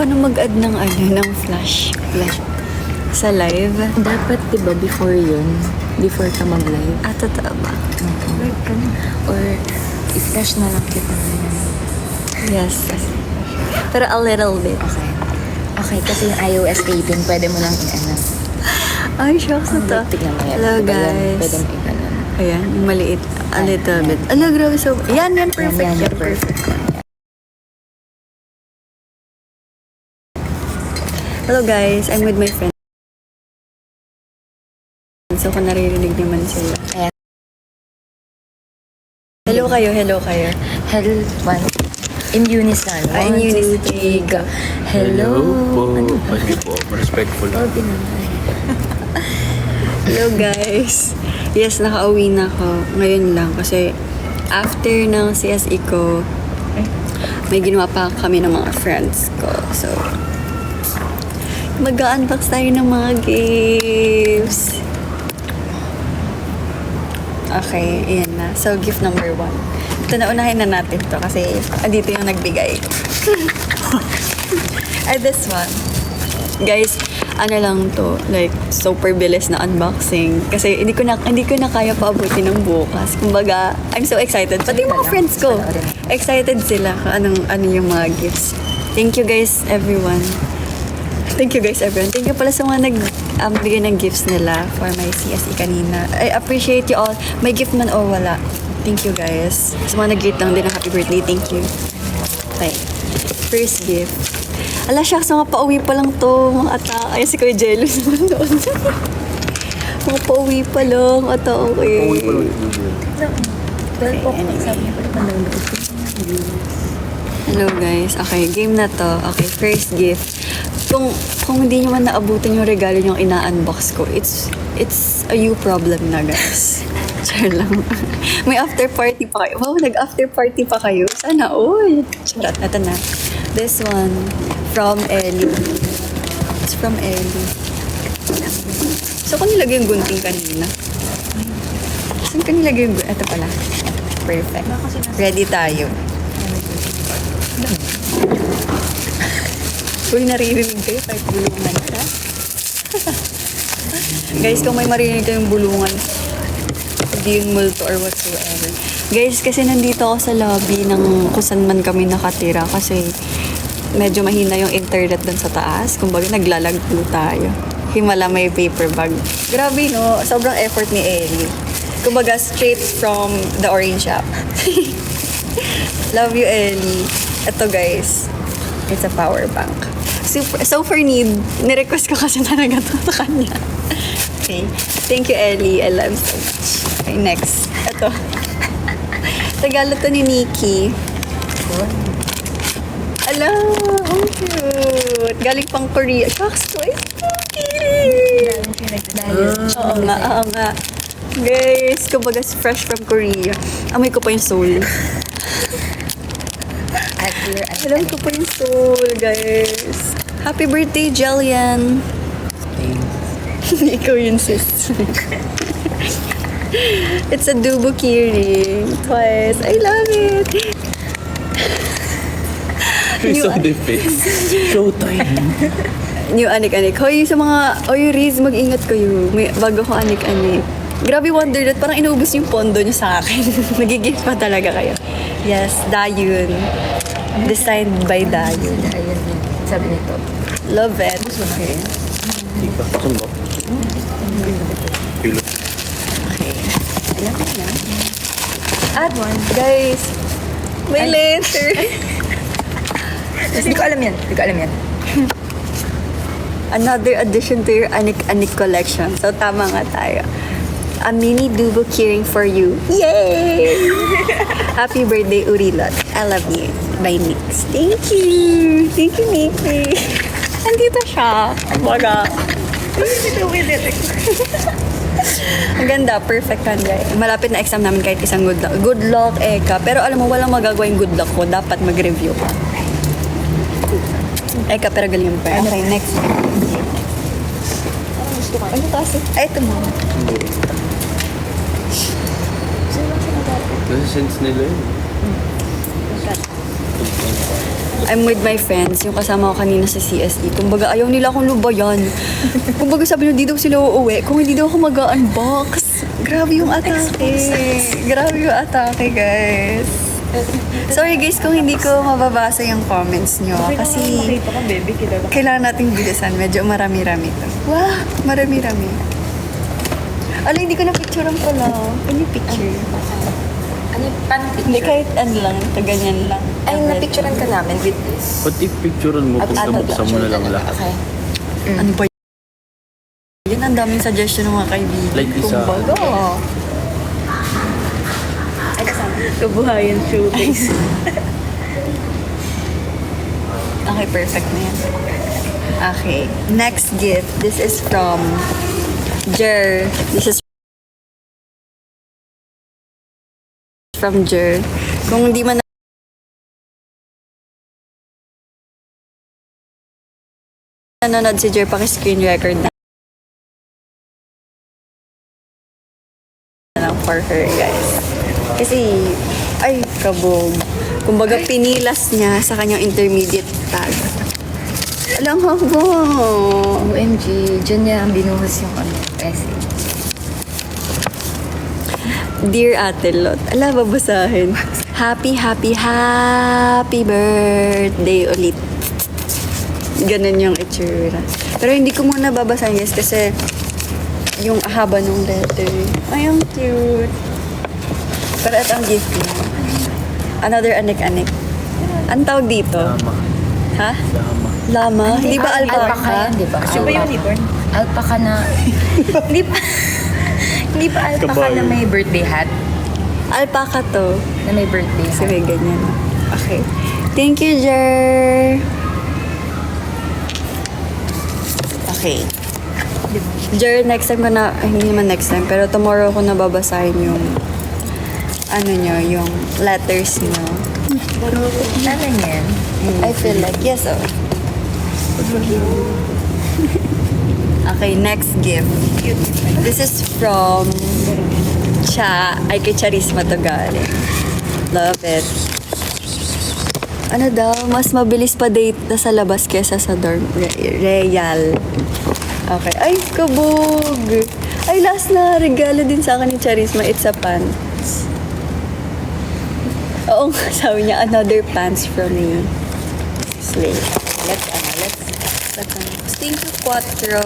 ka na mag-add ng ng flash sa live. Dapat, diba, before yun, before ka mag-live. Totoo ba? Live ka na. Or, i-flash na lang kita ngayon. Yes. Pero a little bit. Okay. Okay, kasi yung iOS 18, pwede mo lang i-ano. Ay, shocks na to. Tignan mo yan. Hello, Diba yan? guys. Pwede mo i-ano. Ayan, yung maliit. A little bit. Ala, grabe. So, yan, perfect. Yan, Yan, perfect. Hello, guys. I'm with my friend. So, kung naririnig naman sila. Ayan. Hello kayo. Hello, one. In unison. In 1, 2, unison. 3, go. Hello. po. Pwede po. Respectful. Okay naman. Hello, guys. Yes, nakauwi na ako. Ngayon lang. Kasi, after ng CSE ko, may ginawa pa kami ng mga friends ko. So, mag-unbox tayo ng mga gifts. Okay, ayan na. So, gift number 1. Ito na, unahin na natin to kasi andito yung nagbigay. Ay, this one. Guys, ano lang to, like, super bilis na unboxing. Kasi hindi ko na kaya paabutin ng bukas. Kumbaga, I'm so excited. Pati yung mga friends ko, excited sila kung ano yung mga gifts. Thank you guys, everyone. Thank you pala sa mga nagbigay ng gifts nila for my CSE kanina. I appreciate you all. May gift man o wala. Thank you guys. Sa mga nag-greet lang din ng happy birthday, thank you. Okay. First gift. Ala, shucks, mga pauwi pa lang to. Mga ata. Ay, si Kuya Jealous naman doon. Mga pauwi pa lang. Ata, okay. Hello guys. Okay, game na to. Okay, first gift. Kung hindi nyo man naabutan yung regalo nyo ina-unbox ko, it's a you problem na, guys. Char lang. May after party pa kayo. Wow, nag-after party pa kayo. Sana all. Charot, ito na. This one, from Ellie. It's from Ellie. So, kung nilagay yung gunting kanina? Saan ka nilagay yung gunting? Ito pala. Perfect. Ready tayo. Kung naririnig kayo, kahit bulungan ka. Guys, kung may marinig kayong bulungan, hindi yung multo or whatsoever. Guys, kasi nandito ako sa lobby ng kung saan man kami nakatira kasi medyo mahina yung internet dun sa taas. Kumbaga, naglalagpo tayo. Himala may paper bag. Grabe, no? Sobrang effort ni Ellie. Kumbaga, straight from the orange shop. Love you, Ellie. Ito, guys. It's a power bank. So for need, nirequest ko kasi talaga ito sa kanya. Okay. Thank you, Ellie. I love you so much. Okay, next. Ito. Regalo to ni Nikki. Ala, ang cute. Galing pang Korea. Shucks ko. Oo nga. Guys, kumbaga fresh from Korea. Amoy ko pa yung soul. Alam ko pa yung soul, guys. Happy birthday, Jillian. Ikaw yun, sis. It's a Dubu keyring. Twice. I love it. Sound effects. Showtime. New anik-anik. Hoy, sa mga... Hoy, Riz, mag-ingat kayo. May bago ko anik-anik. Grabe, wonder that. Parang inubos yung pondo nyo sa akin. Nagigif pa talaga kayo. Yes, Dayun. Designed by Dayun. Ayun, sabi nito. Love it. Okay. Ika, sumbok. Pilo. Okay. Alam ko na. At guys, may letter. Hindi ko alam yan. Another addition to your Anik-Anik collection. So, tama nga tayo. A mini Dubu keyring for you. Yay! Happy birthday, Urilot. I love you. By Nix. Thank you, Nikki. Andito siya. Baga. Ang ganda. Perfect handwriting. Malapit na exam namin kahit isang good luck. Good luck, Eka. Pero alam mo, walang magagawa yung good luck ko. Dapat mag-review ka. Eka, pero galing pa. Okay, next. Ano kasi? Ay, ito mo. Kasi sense nila yun. I'm with my friends, yung kasama ko kanina sa CSE. Kumbaga, ayaw nila akong lubayan. Kumbaga, sabi nila, di daw sila uuwi. Kung hindi daw ako mag-unbox. Grabe yung atake. Grabe yung atake, guys. Sorry guys kung hindi ko mababasa yung comments nyo. Kasi kailangan nating bilisan. Medyo marami-rami to. Wow, marami-rami. Ala, hindi ko na-picturean pala. Can you picture? Ano, paano Hindi, picture? kahit ano lang. Ito, ganyan lang. Ay, napicturean ka namin with this. Pati picturean mo kung nabuksan mo na lang lahat. Okay. Ano ba yun? Ang daming suggestion ng mga kaibigan. Like isa. Kumbaga. Kabuhayan showcase. Okay, perfect na yan. Okay. Next gift. This is from Jer. This is from Jer. Kung hindi man nanonood si Jer, paki-screen record na lang for her, guys. Kasi, ay, kabog. Kumbaga, pinilas niya sa kanyang intermediate tag. Alam mo po. OMG, dyan niya ang binuhos yung essay. Dear Ate Lot, ala, babasahin. Happy birthday ulit. Ganun yung itsura. Pero hindi ko muna babasahin, guys, kasi yung haba ng letter. Ay, ang cute. Pero ito ang gift niya. Another anik-anik. Ang tawag dito? Lama. Ha? Lama. Lama? Hindi ba Alpaca alpaca? yan, di ba? Kasi ba unicorn? Alpaca na... Hindi pa... Hindi pa alpaca Kabayo. na may birthday hat? Alpaca to. Na may birthday hat? Sige, ganyan. Okay. Thank you, Jer. Okay. Jer, next time ko na, ay, hindi naman next time, pero tomorrow ko na babasahin yung, ano nyo, yung letters nyo. Ano yan? I feel like, yes, oh. Okay, next gift. This is from Cha. Ay, kay Charisma to galing. Love it. Ano daw, mas mabilis pa date na sa labas kesa sa dorm. Real. Okay. Ay, kabog. Ay, last na regalo din sa akin ni Charisma. It's a pants. Oo, sabi niya, another pants from me. Slay. Let's. Thank you, Quattro.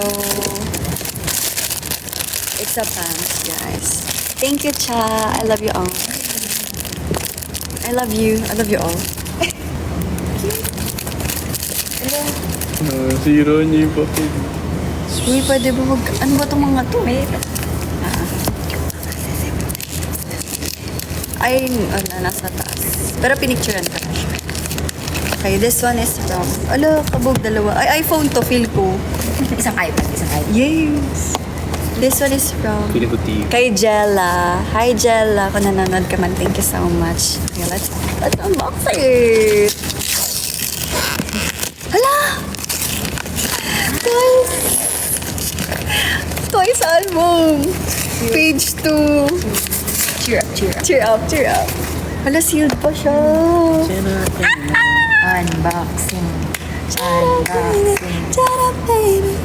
It's a pants, guys. Thank you, Cha. I love you all. I love you. I love you all. Zero niya yung papel. Uy, pwede ba mag... Ano ba itong mga to? Ay, nasa taas. Pero pinicturean ka na siya. Okay, this one is from... Ala, kabog, dalawa. Ay, iPhone to, feel ko. Isang iPad. Yes. This one is from... Feeling ko TV. Kay Jella. Hi, Jella. Kung nanonood ka man, thank you so much. Okay, let's unbox it. Hala! Toys! Toys album! Page 2. Cheer up, cheer up. Cheer up, cheer up. Hala, sealed pa siya. Unboxing. Unboxing. Chara, baby.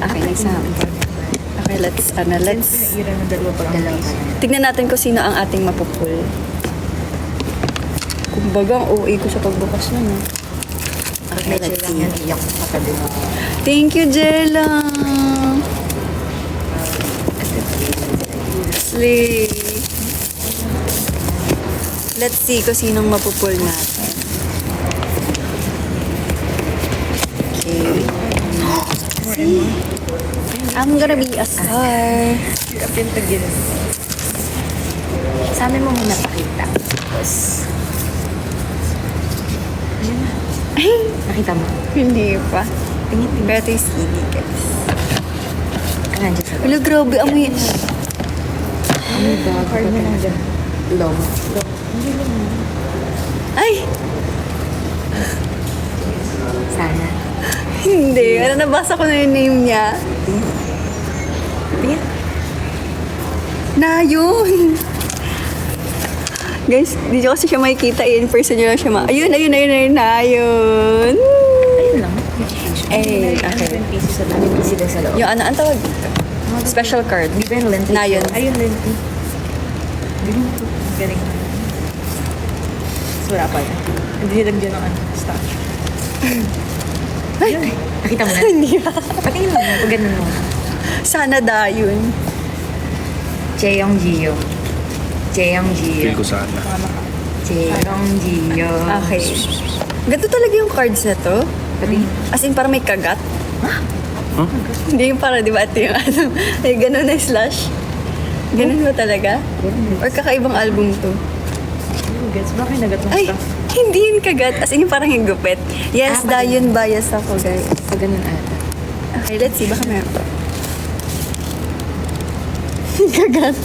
Okay, next na. Okay, let's... Ira na dalawa pa lang. Dalawa. Tignan natin kung sino ang ating mapupul. Kumbaga, ang OA ko sa pagbukas na, no? Okay, Medyo let's lang see. yan. Iyak ko pa din. Thank you, Jella! Slay! Let's see kung sinong mapupul natin. Okay. See? I'm gonna be a star. Cheer up yung tagin. Sa amin mo muna pakita. Tapos... Nakita mo? Hindi pa. Tingin. Pero ito yung CD, guys. Nandiyan sa Wala, grabe. Amoy. Ano ba? Card na lang dyan. Long. Ay! Sana. Hindi. Ano, nabasa ko na yung name niya. Na yun! Guys, di ko kasi siya makikita. In person nyo lang siya ayun. Ayun lang. Eh, okay. 10 pieces sa May busy din sa loob. Yung ano, ang tawag? Special card. Di ba yung lente? Na yun. Ayun, Lenti. Galing. So, wala pa yun. Hindi nilagyan ng stash. Nakita mo na? Hindi ba? Patingin mo na. Pag ganun mo. Sana yun. Cheong Gio. Cheong Gio. Feel ko sana. Cheong Gio. Okay. Ganito talaga yung cards na to. Pati. As in, parang may kagat. Hindi yung para, di ba, ito yung ano, may ganun na slash. Ganun ba talaga? Or kakaibang album to? Gets ba? Kinagat ng Ay, staff. hindi yun kagat. As in, yung parang yung gupit. Yes, yun bias ako, guys. Pag ganun ata. Okay, let's see. Baka meron pa. Kagat.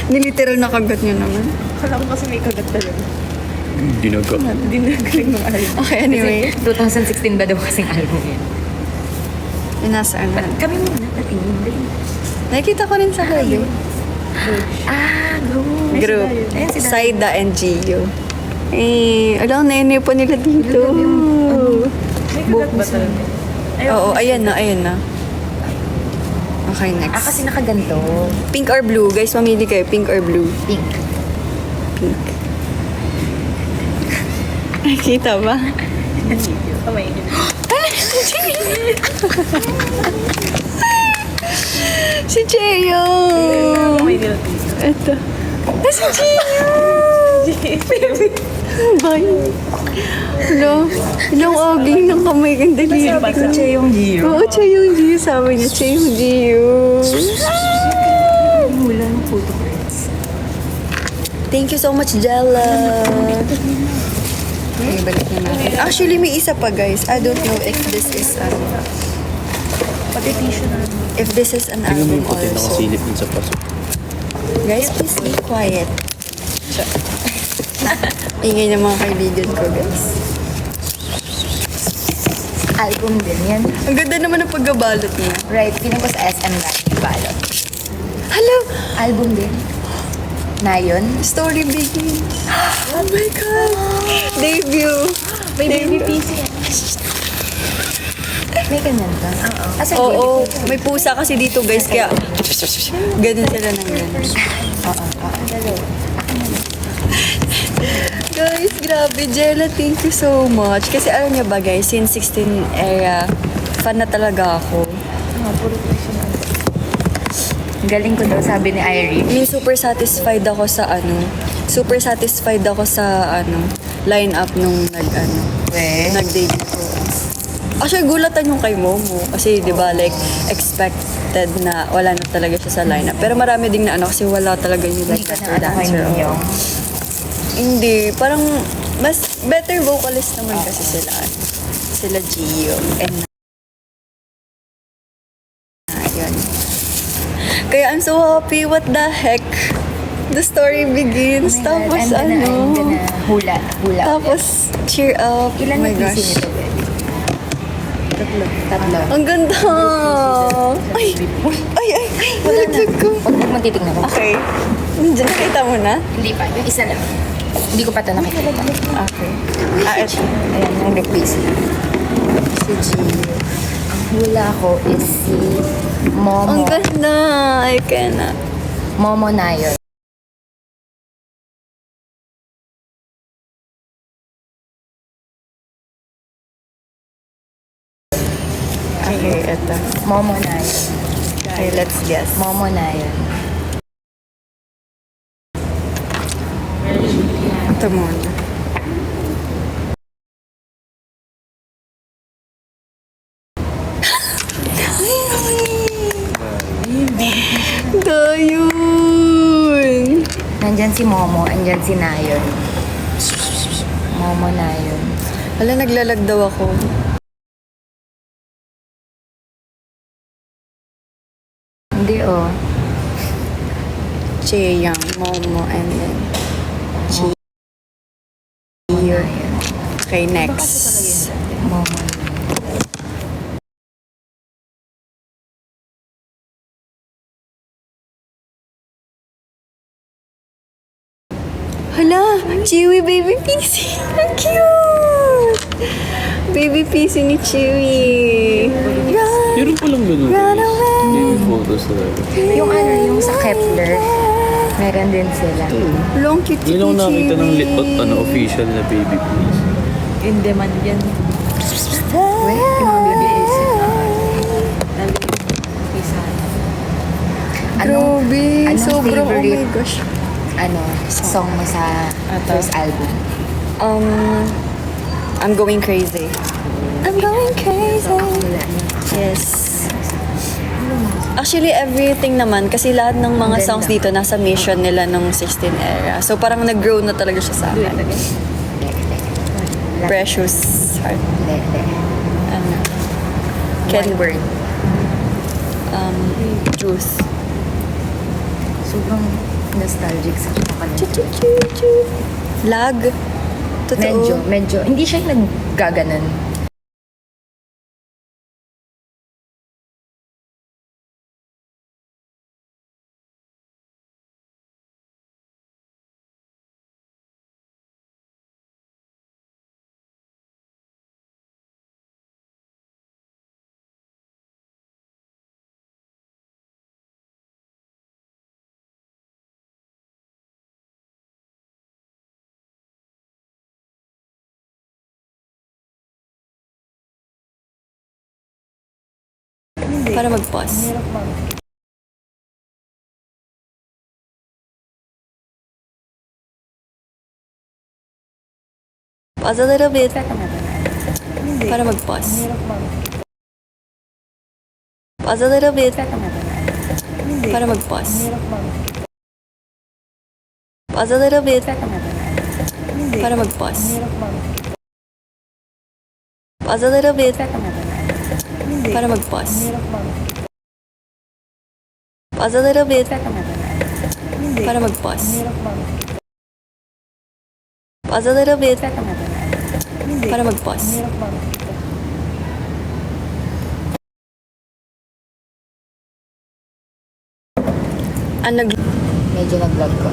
Niliteral na kagat nyo naman. Kala ko kasi may kagat talaga. Dinaga. Hindi nagaling ng album. Okay, anyway. Kasi 2016 ba daw kasing album yun? Yun, nasaan na. Kami muna. Patingin. Dali. Nakikita ko rin sa huli. Group. Group. Ayun, si Saida and Gio. Eh, alam, nene po nila dito. May kagat ba talaga? Oo, ayan na. Okay, next. kasi nakaganto. Pink or blue? Guys, mamili kayo. Pink or blue? Pink. Pink. Nakikita ba? Kamay. Si Cheo! Kamay nila dito. Ito. Si Cheo! Bye. Hello? Ilang oging ng kamay kang daliri. Cheong Gio. Oo, Cheo Gio. Sabi niya, Cheo Gio. Wala ng photo prints. Thank you so much, Jella. Okay, balik na natin. Actually, may isa pa, guys. I don't know if this is Pati tissue na. if this is an Tingnan mo album yung puti also. nakasilip dun sa paso. Guys, please be quiet. Ingay ng mga kaibigan ko, guys. Album din yan. Ang ganda naman ng pagkabalot niya. Right, feeling ko sa SM Ranking Balot. Hello! Album din. Na yun. Story begins. Oh my God! Debut! May baby piece yan. May ganyan ka? Oo. Oo, may pusa kasi dito, guys. Kaya, ganun sila nang ganun. Guys, grabe, Jella, thank you so much. Kasi alam niyo ba, guys, since 16 era, fan na talaga ako. Galing ko daw, sabi ni Irie. Yung super satisfied ako sa line-up nung nag-debut ko. Actually, gulatan yung kay Momo. Kasi, di ba, like, expected na wala na talaga siya sa line-up. Pero marami ding na kasi wala talaga yung like Hindi ka better na kay dancer. Minyo. Hindi. Parang, mas better vocalist naman kasi sila. Sila Gio. And yun. Kaya I'm so happy. What the heck? The story begins. Tapos I'm gonna hula. Tapos, cheer up. Ilan Oh my na gosh. PC nito, babe? Tatlo. Ang ganda! Ay! Nalaglag ko. Huwag mo titignan ko. Okay. Nandiyan, nakita mo na? Hindi pa. Yung isa lang. Hindi ko pa ito nakikita. Okay. Ito. Ayan, yung group PC. Si Gio. Ang hula ko is si Ang Momo. ganda! I cannot. Momo Nayon. Okay, ito. Momo Nayon. Okay, let's guess. Momo Nayon. Ito muna. Dayun! Nandyan si Momo, andyan si Nayon. Momo Nayon. Wala, naglalag daw ako. Hindi oh. Chaeyang, Momo, and then Gio. Okay, next. Momo. Hala, Chewy Baby PC. Ang cute! Baby PC ni Chewy. Run, Meron palang ganun. run away. Baby photos talaga. Yung ano, yung sa Kepler, meron din sila. Long cute ni Ngayon ako nakita ng Chewy. official na baby please. In demand yan. Wait, yung mga BBS. Isa. Grabe, anong sobrang, oh my favorite? gosh. Song mo sa first album? I'm going crazy. I'm going crazy. Wala niyo. Yes. Actually, everything naman. Kasi lahat ng mga Ganda. songs dito nasa mission nila nung 16 era. So, parang nag-grow na talaga siya sa akin. Precious Heart. Ano? One word. Truth. Sobrang nostalgic sa kanya. Lag. Totoo. Medyo. Hindi siya yung naggaganon. Para mag-pause. Pause a little bit. Para mag-pause. Pause a little bit. Para mag-pause. Pause a little bit. Para mag-pause. Pause a little bit. Para mag-pause. Pause a little bit. Para mag-pause. Pause a little bit. Para mag-pause. Nag... Medyo nag-vlog ko.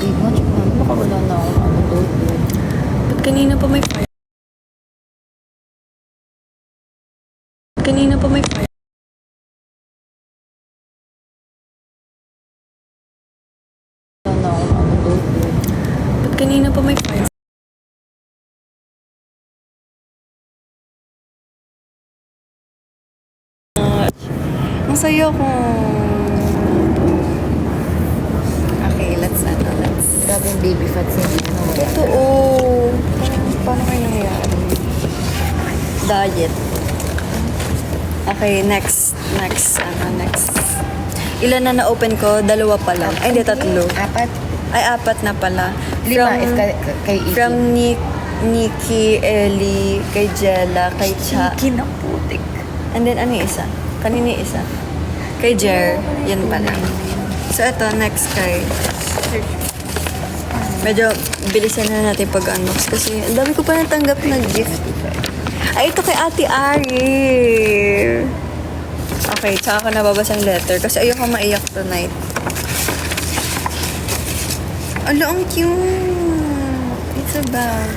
Iba, check namin. Baka wala na akong ano doon. Ba't kanina pa may fire? Kanina pa may fire. Wala na akong ano doon. Ba't kanina pa may fire? Ang saya ko. Okay, let's. Grabe yung baby fats hindi na wala. Totoo. Paano kayo nangyayari? Diet. Okay, next. Next. Ilan na na-open ko? 2 pa lang. Ay, hindi, 3. 4? Ay, 4 na pala. 5 if kay Iki. From Nikki, Ellie, kay Jella, kay Cha. Kinaputik. And then, ano yung isa? Kanina yung isa? Kay Jer. Yan pala. So, ito, next kay... Medyo bilisan na natin pag-unbox kasi ang dami ko pa natanggap na gift. Ay, ito kay Ate Ari. Okay, tsaka ko nababasa yung letter kasi ayoko maiyak tonight. Ala, ang cute. It's a bag.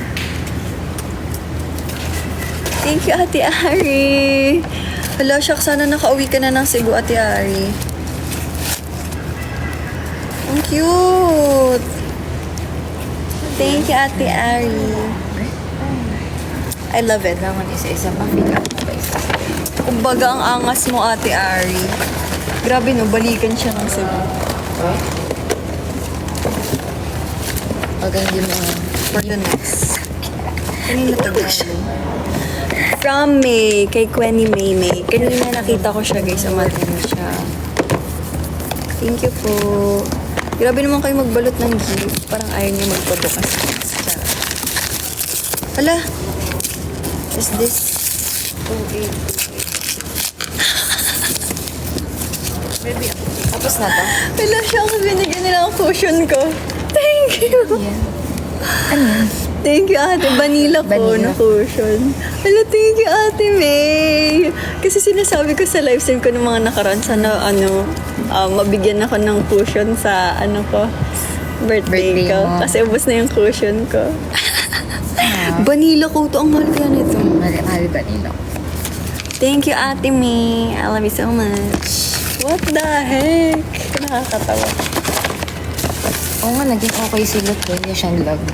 Thank you, Ate Ari. Hala, shucks, sana nakauwi ka na ng Cebu, Ate Ari. Ang cute. Thank you, Ate Ari. I love it. Kailangan isa-isa pa. Pick up mo ba isa? Kumbaga, ang angas mo, Ate Ari. Grabe, no? Balikan siya ng Cebu. Pag hindi mo For the next. Kanina to galing? From May, kay Quenny May. Kanina nakita ko siya, guys. Umatin na siya. Thank you po. Grabe naman kayo magbalot ng gift. Parang ayaw niya magpabukas. Charot. Hala. Is this? Tapos na to? Hala siya kasi binigyan nila ang cushion ko. Thank you. Yan. Ano yan? Thank you, Ate. Vanilla ko Vanilla. na cushion. Hala, thank you, Ate May. Kasi sinasabi ko sa live stream ko ng mga nakaraan, sana, mabigyan ako ng cushion sa, ko, Birthday ko. mo. Kasi ubos na yung cushion ko. Vanilla ko to. Ang mahal kaya nito. Mahal ba nila? Thank you, Ate May. I love you so much. What the heck? Nakakatawa. Oo nga, naging okay sila. Kaya siyang love.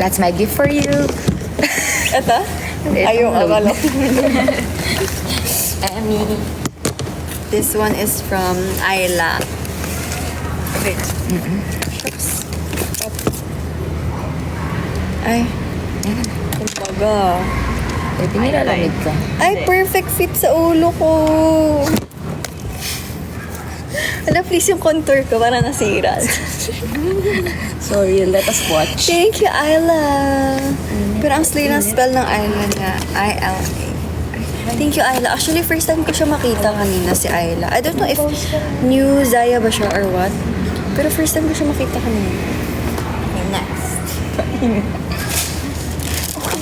That's my gift for you. Ito? Ayun, akala ko. Emmy. This one is from Ayla. Wait. Oops. Ay. Kumbaga. Pwede nilalamig ka. Ay, perfect fit sa ulo ko. Ala, please yung contour ko para nasira. Sorry, let us watch. Thank you, Ayla. Pero ang slay ng spell ng Ayla niya, I-L-A. Thank you, Ayla. Actually, first time ko siya makita kanina, si Ayla. I don't know if new Zaya ba siya or what. Pero first time ko siya makita kanina. Okay, next.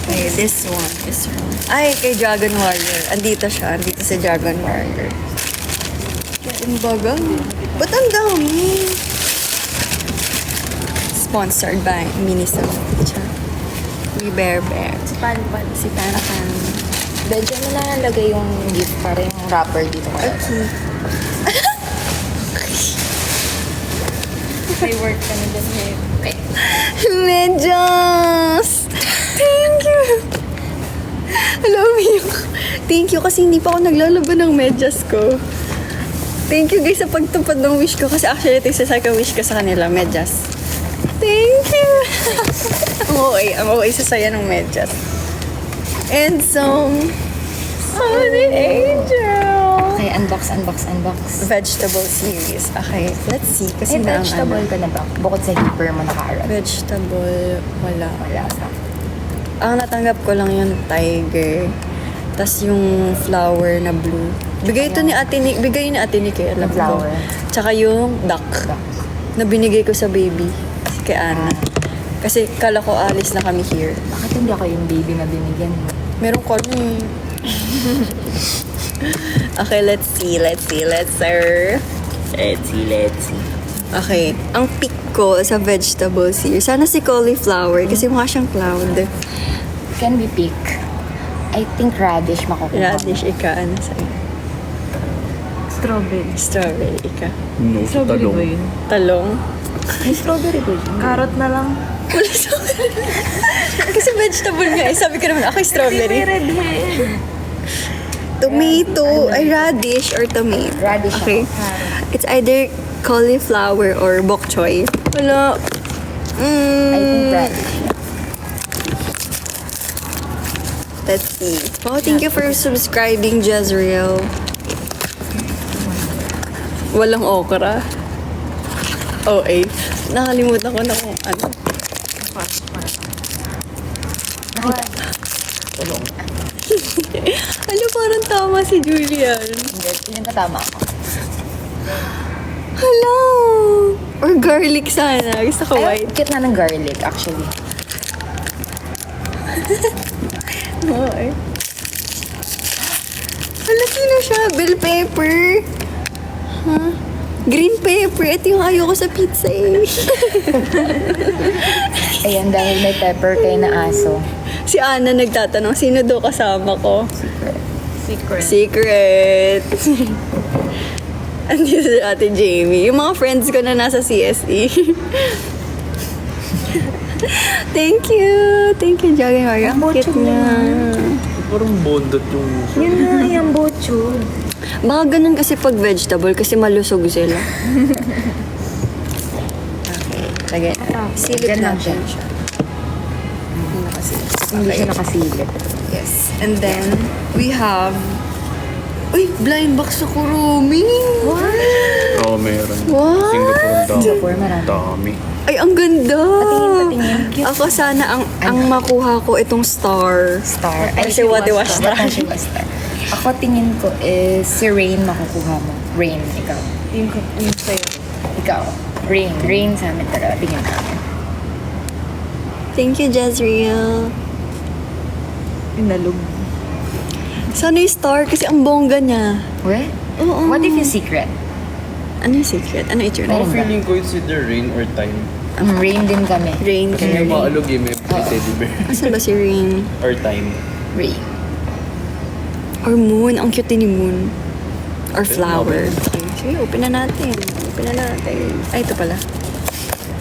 Okay, this one. Ay, kay Dragon Warrior. Andito siya. Andito si Dragon Warrior. Kumbaga. Ba't ang dami? Sponsored by Miniso. We Bear Bear. Si Pan. Medyo mo na nalagay yung gift para yung wrapper dito. Okay. May work ka na dyan ngayon. Okay. Medyas! Thank you! Hello, Mio. Thank you kasi hindi pa ako naglalaban ng medyas ko. Thank you guys sa pagtupad ng wish ko kasi actually ito yung second wish ko sa kanila, medyas. Thank you! Ang okay sa saya ng medyas. And some Honey Angel! Okay, unbox. Vegetable series. Okay, let's see. Kasi May na ang vegetable ano. ka na ba? Bukod sa heaper mo na carrot. Vegetable, wala. Wala na. Ang natanggap ko lang yung tiger. Tas yung flower na blue. Bigay ni Ate Nick eh, alam ko. flower. Tsaka yung duck. Na binigay ko sa baby. Kay Ana. Kasi kala ko alis na kami here. Bakit hindi ako yung baby na binigyan mo? Meron ko Okay, let's see. Let's see. Okay, ang pick ko sa vegetable series. Sana si cauliflower kasi mukha siyang cloud. Can we pick? I think radish makukuha. Radish, ika. Ano sa'yo? Strawberry. Strawberry, ika. No, sa Strawberry talong. ba yun? Talong. May strawberry ba yun? Carrot na lang. Wala strawberry. Kasi vegetable nga eh. Sabi ko naman, ako strawberry. Red hair. Tomato, ay radish or tomato. Radish Okay. It's either cauliflower or bok choy. Wala. I think radish. Let's see. Oh, thank you for subscribing, Jezreel. Walang okra. Oh, eh. Nakalimutan ko na kung ano. Ano, parang tama si Julian. Hindi, yun na tama ako. Hello! Or garlic sana. Gusto ko Ay, white. cute na ng garlic actually. Oo eh. Hala, sino siya? Bell pepper. Huh? Green pepper. Ito yung ayoko sa pizza eh. Ayan, dahil may pepper kayo na aso. Si Ana nagtatanong, sino daw kasama ko? Secret. Secret. Andito si Ate Jamie. Yung mga friends ko na nasa CSE. Thank you. Thank you, Joggy Mario. Ang cute niya. Parang bondot yung... Yun na, yung bocho. Baka ganun kasi pag vegetable kasi malusog sila. Okay. Lagay na. Silip Lagyan natin natin. siya. Hindi siya nakasilip. Yes. And then, we have... Uy, blind box sa Kurumi. Oo, meron. Wow. Singapore, marami. Dami. Ay, ang ganda. Patingin. Ako sana ang makuha ko itong star. Star. Kasi wadiwa star. Star. Ako tingin ko is si Rain makukuha mo. Rain, ikaw. Yung sa'yo. Ikaw. Rain. Rain sa amin talaga. Tingin namin. Thank you, Jezreel. Inalog. Sana yung star kasi ang bongga niya. We? Oo. What if yung secret? Ano yung secret? Ano yung itsura? Ako feeling ko it's either rain or time. Rain din kami. Rain. Kasi yung maalog eh, may teddy bear. Asan ba si Rain? Or time. Rain. Or Moon? Ang cute ni Moon. Or Pwede Flower. mo Okay, sige, open na natin. Open na natin. Ay, ito pala.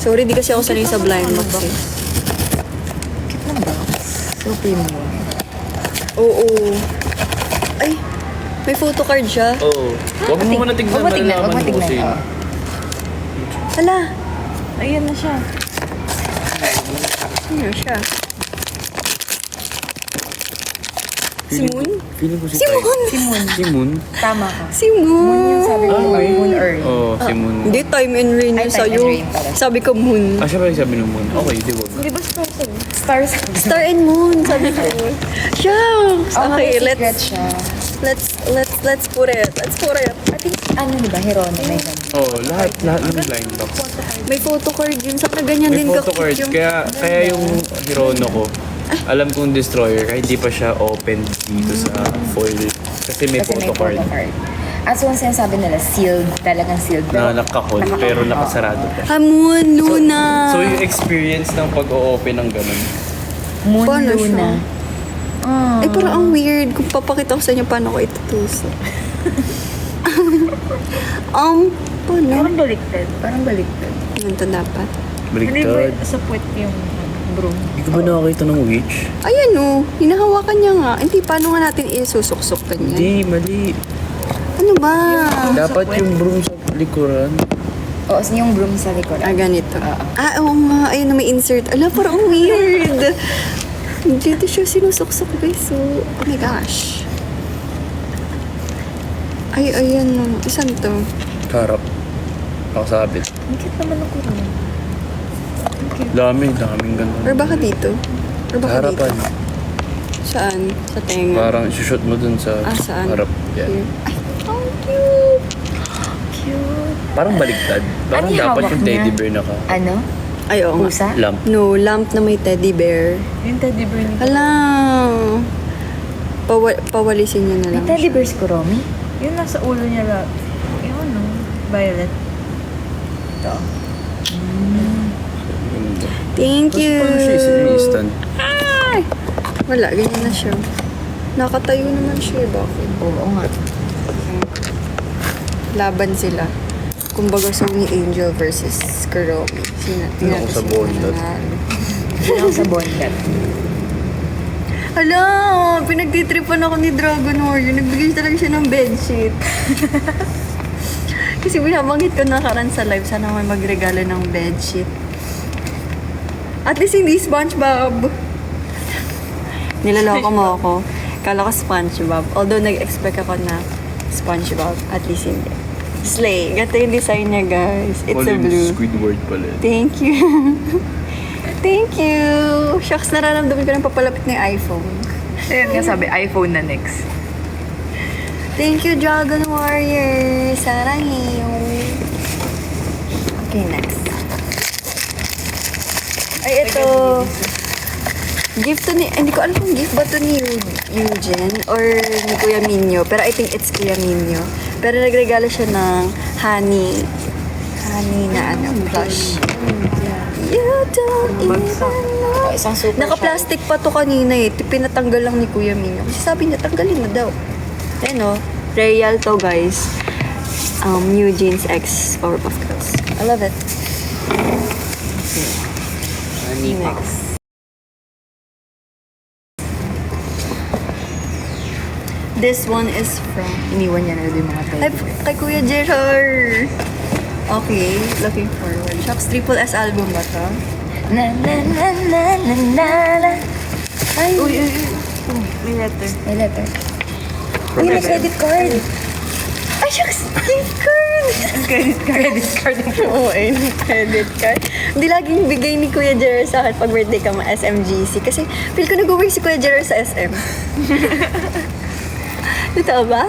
Sorry, di kasi ako sanay sa blind box eh. Cute ng box. So premium. Oo. Ay, may photocard siya. Oo. Huwag mo muna tignan. Huwag mo tignan, huwag mo malalaman mo tignan. kasi. Oo. Hala, Ayan na siya. ano siya? Si Feeling ko- Moon? Feeling ko si Si Time. Moon! Si Moon. Si Moon? Tama ka. Si Moon! Moon yung sabi ko. Moon Earth. Oo, si Moon. Hindi, time and rain Ay, yung time sa'yo. and rain pala. Sabi ko Moon. Ah, siya ba yung sabi ng Moon? Okay, di ba? Di ba special? Stars. Star and Moon, sabi ko. Shucks! Oh, Okay, may secret let's siya. put it. Let's put it. I think, ano diba, Hirona may ganun. Oo, lahat ng blind box. May photocard yun. Sana ganyan May din photo ka-cute cards. Kaya yung Hirono ko, alam kong destroyer, kahit hindi pa siya open dito sa foil. Kasi may Kasi photo card At so, ang sinasabi nila, sealed. Talagang sealed. na nakakol, pero nakasarado pa. Moon, Luna. So yung experience ng pag-o-open ng ganun. Moon Paano Luna. Ah. Ay, parang ang weird. Kung papakita ko sa inyo paano ko itutusok. Paano? Parang baliktad. Parang baliktad. Ganito dapat. Hindi ba Baliktad. sa puwet yung broom? Hindi ko ba nakakita ng witch? Ayan o, hinahawakan niya nga. Hindi, paano nga natin isusuksok ganyan? Hindi, mali. Ano ba? Dapat yung broom sa likuran. Oo, yung broom sa likod. Ah, ganito. Oo nga. Ayun na may insert. Ala, parang ang weird. Dito siya sinusuksok, guys. So, oh my gosh. Ay, ayan. Isan to? Harap. Nakasabit. Ang cute naman ako rin. Daming ganun. Or baka dito? Or baka Harapan. dito? Saan? Sa tenga? Parang shoot mo dun sa Saan? harap. Yeah. Here. Ay, ang cute! Cute. Parang baliktad. Parang Ano yung dapat hawak yung teddy niya? bear naka Ano? Ay, oo nga. Pusa? lamp. No, lamp na may teddy bear. Yung teddy bear ni Hala! Pawalisin niyo na May lang. teddy bear si Kuromi? Yung nasa ulo niya lang. Yung ano? Violet. Ito. Thank you! Parang siya is instant. Ay! Wala, ganyan na siya. Nakatayo naman siya. Bakit? Oo nga. Laban sila. Kumbaga, Sony Angel versus Kuromi. Ako sa bondat. Hindi ako sa bondat. Hala! Pinagtitripan ako ni Dragon Warrior. Nagbigay talaga siya ng bedsheet. Kasi binabanggit ko nakaraan sa live, sana may magregalo ng bedsheet. At least hindi SpongeBob. Nilaloko mo ako. Kala ko SpongeBob. Although nag-expect ako na SpongeBob, at least hindi. Slay. Gato yung design niya, guys. It's a blue. Squidward pala. Thank you. Thank you. Shucks, nararamdaman ko ng papalapit na yung iPhone. Ayun nga sabi, iPhone na next. Thank you, Dragon Warrior. Sarangiyo. Okay, next. Ay, ito. Gift to ni... Hindi ko alam kung gift ba to ni Eugene or ni Kuya Minyo. Pero I think it's Kuya Minyo. Pero nagregalo siya ng honey. Honey na plush. You don't even know. Isang super Naka-plastic pa to kanina eh. Pinatanggal lang ni Kuya Minyo. Kasi sabi niya, tanggalin mo daw. Ayan o. Real to, guys. Eugene's X Powerpuff Girls. I love it. Next. This one is from... Iniwan niya na yung mga Ay, teddy bear. kay Kuya Gerard. Okay, looking forward. Shucks, Triple S album ba to? Na na na na na na na. Ay, Uy, may letter. May letter. Uy, may credit card. Ay, shucks, gift card! Credit card. Oo, ay, credit card. Hindi laging bigay ni Kuya Gerard sa akin pag birthday ka SMGC. Kasi feel ko nag-work si Kuya Gerard sa SM. Totoo ba?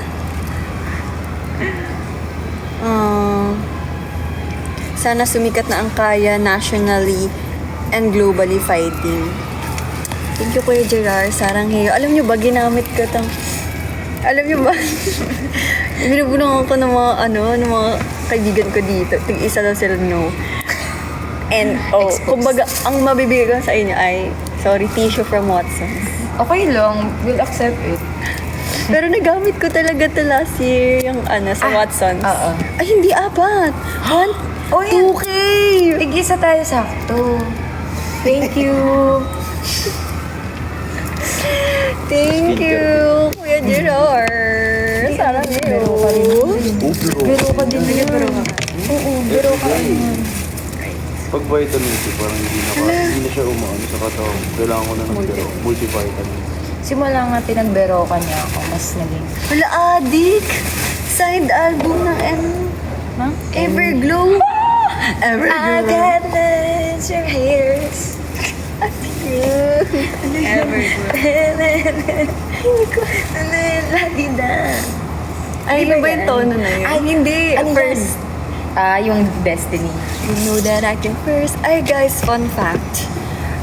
Sana sumikat na ang kaya nationally and globally fighting. Thank you, Kuya Gerard. Sarang heyo. Alam niyo ba, ginamit ko Alam niyo ba? Binubulong ako ng mga ng mga kaibigan ko dito. Tig-isa daw sila no. And kumbaga ang mabibigay ko sa inyo ay tissue from Watsons. Okay lang, we'll accept it. Pero nagamit ko talaga to last year yung sa Watsons. oo. Ay, hindi apat. Oh, yan. 2K! Tig-isa tayo sakto. Thank you. Thank you, Kuya Gerard. Sarap yun. Biro ka din yun. Oo, biro ka din. Pag vitamin C, parang hindi na siya umaano sa katawan. Kailangan ko na ng multivitamin. Simula nga pinagbero ka niya ako, mas naging... Wala, adik! Signed album ng Everglow. I Everglow. got lens, your hairs. Everglow. Hindi ko... Lagi na. Ay, Di ba iba ba yung yan? tono na yun? Ay, hindi. Ano First. yung Destiny. You know that I can first. Ay, guys, fun fact.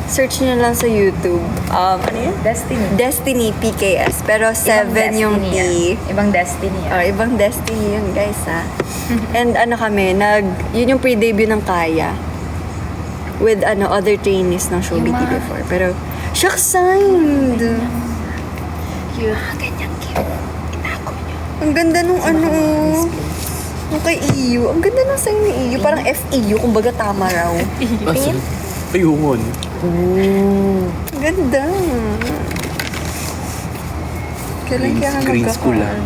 Search nyo lang sa YouTube. Ano yun? Destiny. Destiny PKS. Pero 7 yung P. Ibang Destiny. Oh, ibang Destiny yun, guys, ha? And kami, yun yung pre-debut ng Kaya. With, other trainees ng Showbiz Yung mga- before. Pero, shucks, signed! Ganyan cute. Itago niyo. Ang ganda nung nung kay EU. Ang ganda nung sign ni EU. Parang FEU, kumbaga tama raw. Tingin? Ayungon. Ang ganda. Kailan kaya ka Green school lang.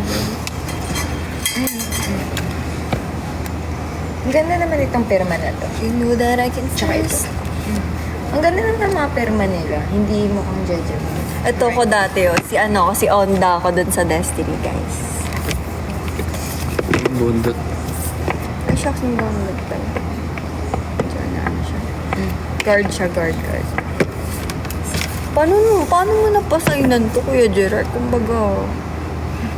Ang ganda naman itong perma na to. You know that I can Tsaka ito. first. Ang ganda naman ng mga perma nila. Hindi mo kang judge. Ito ko dati, si Onda ako dun sa Destiny, guys. Bundot. Ay, shucks, yung bundot pala. Diyan na siya. Guard siya, guard. Paano mo napasainan to, Kuya Gerard? Kumbaga,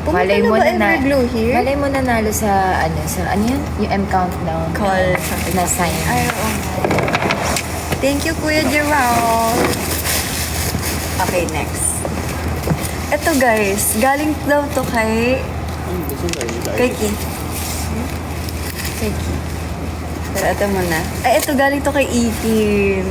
pumunta Malay na mo ba na Everglow here? Malay mo nanalo sa ano yan? Yung M countdown. Call. Na sign. Ay, oo. Thank you, Kuya Gerald. Okay, next. Ito, guys. Galing daw to kay Keith. Kay Keith. Pero ito muna. Ay, ito galing to kay Ikin.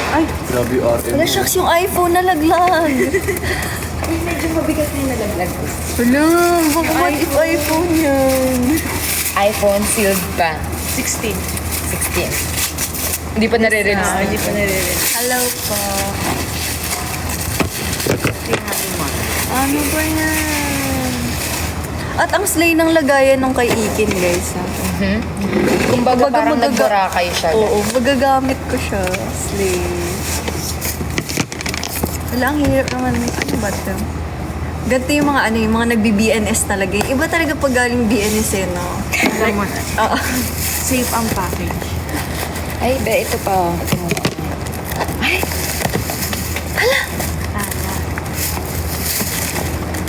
Ay, Grabe yung RM. wala shucks yung iPhone nalaglag. Ay, medyo mabigat na yung nalaglag ko. Wala, baka what if iPhone yan? iPhone sealed pa. 16. 16. Hindi pa nare-release. Hindi pa nare-release. Hello po. Ano ba yan? At ang slay ng lagayan nung kay Ikin, guys. Ha? Kumbaga Kumbaga parang magaga- nagborakay siya. Oo, magagamit ko siya. Slay. Wala, ang hirap naman. Ano ba ito? Ganito yung mga yung mga nagbi-BNS talaga. Iba talaga pag galing BNS no? Alam mo na. Oo. Safe ang package. Ay, ito pa. Ito mo. Ay!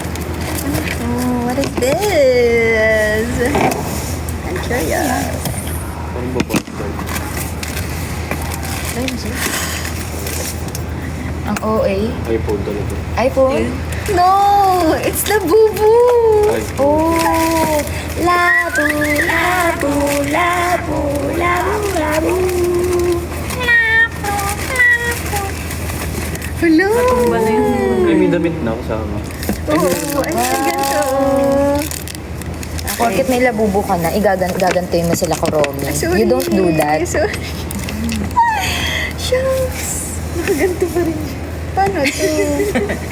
Oh, what is this? I'm curious. Parang babasag. Ay, siya. Ang OA. iPhone talaga. iPhone? No! It's the boo-boo! iPhone. Oh! Labo, labo, labo, labo, labo. Hello! Ay, may damit na kasama. Oo, ay, ganito. Porket may labubo ka na, igagantuin mo sila ko, Romy. Sorry. You don't do that. Sorry. Shucks! Nakaganto pa rin siya. Paano to?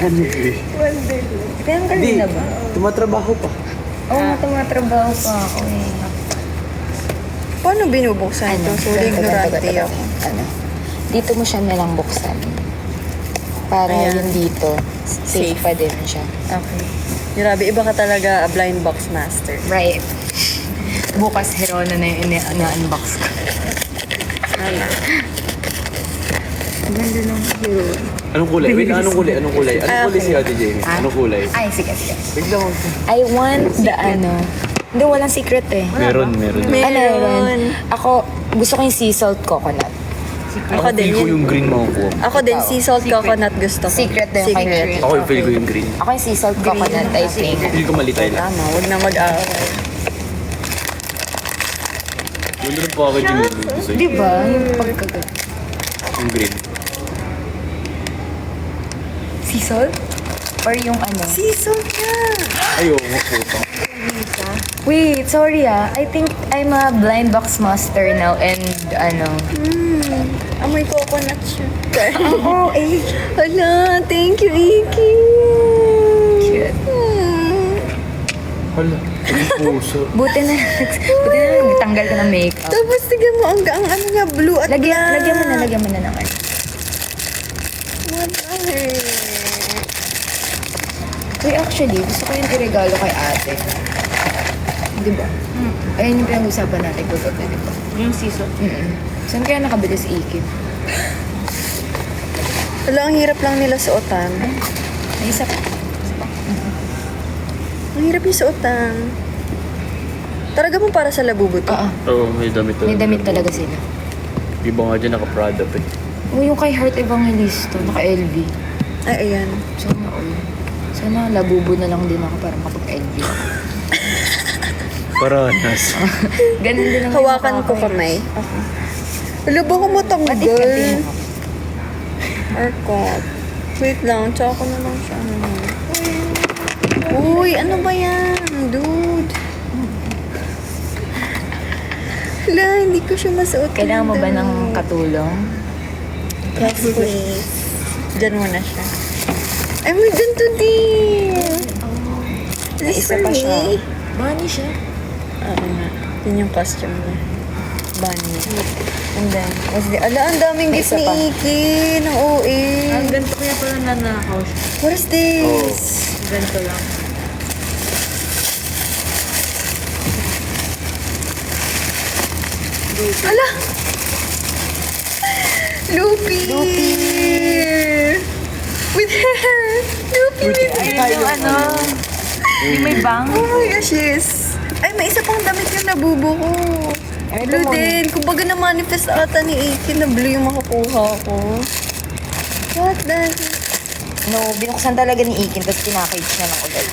Ano eh? Kaya ang galing na ba? Tumatrabaho pa. Oo, tumatrabaho pa ako eh. Paano binubuksan ito? Sorry, ignorante ako. Ano? Dito mo siya nalang buksan. Para Ayan. yung dito, safe pa din siya. Okay. Grabe, iba ka talaga, a blind box master. Right. Bukas, Herona na yung ina-unbox ko. Ang ganda ng hero. Anong kulay? Wait, anong kulay? Anong kulay? Anong kulay si Ate Jamie? Anong kulay? Ay, sige, sige. Bigla ko. I want the Hindi, walang secret eh. Meron. Meron. Ano yun? Ako, gusto ko yung sea salt coconut. Ako din. feel ko yung green makukuha. Ako din, sea salt coconut gusto ko. Secret din kay Nick. Ako yung feel ko yung green. Ako yung sea salt coconut, I think. Feel ko malitay lang. Tama, huwag na mag-away. Yun doon po ako yung gusto Di ba? Yung pagkagat. yung green. Sea salt? Or yung ano? Sea salt na! Ayaw, puto. Wait, sorry I think I'm a blind box master now and ano. Amoy coconut siya. Oo, Hala, thank you, Iki. Cute. Hala, yung puso. Buti na nagtanggal ka ng makeup. Tapos tignan mo, ang ano nga, blue at black. Lagyan mo na ng ano. What the heck? Wait, actually, gusto ko yung regalo kay ate. Di ba? Ayun yung pinag-usapan natin ko ito. Yung season. Saan kaya nakabili si Iki? Hala, ang hirap lang nila suotan. May isa pa. Ang hirap yung suotan. Talaga mo para sa labubo to? Oo. Oo, may damit talaga. May damit talaga sila. Iba nga dyan, naka-Prada pa eh. O yung kay Heart Evangelista, naka-LV. Ay, ayan. Sana labubo na lang din ako para makapag-LV. Paranas. Ganun din ang Hawakan ko kamay. Hala, baka matanggal. Arcot. Wait lang, tsaka ko na lang siya. Uy, ano ba yan? Dude. Hala, hindi ko siya masuot. Kailangan mo ba ng katulong? Yes, please. Diyan mo na siya. Ay, may ganito din. This Isa for pa me. siya. Bunny siya. Oo nga. Yun yung costume niya. Bunny. And then, ala, ang daming May gift isa ni pa. Iki ng OA. Ang ganito kaya pala nanakaw siya. What is this? Ganito lang. Ala! Loopy! With hair! Loopy with hair! Yung ano, yung may bang. Oh my gosh, yes. Ay, may isa pang damit yung nabubo ko. Ay, Blue ito mo. din. Kumbaga na-manifest ata ni Iki na blue yung makakuha ko. What the heck? No, binuksan talaga ni Ikin, tapos pinakage niya lang ulit.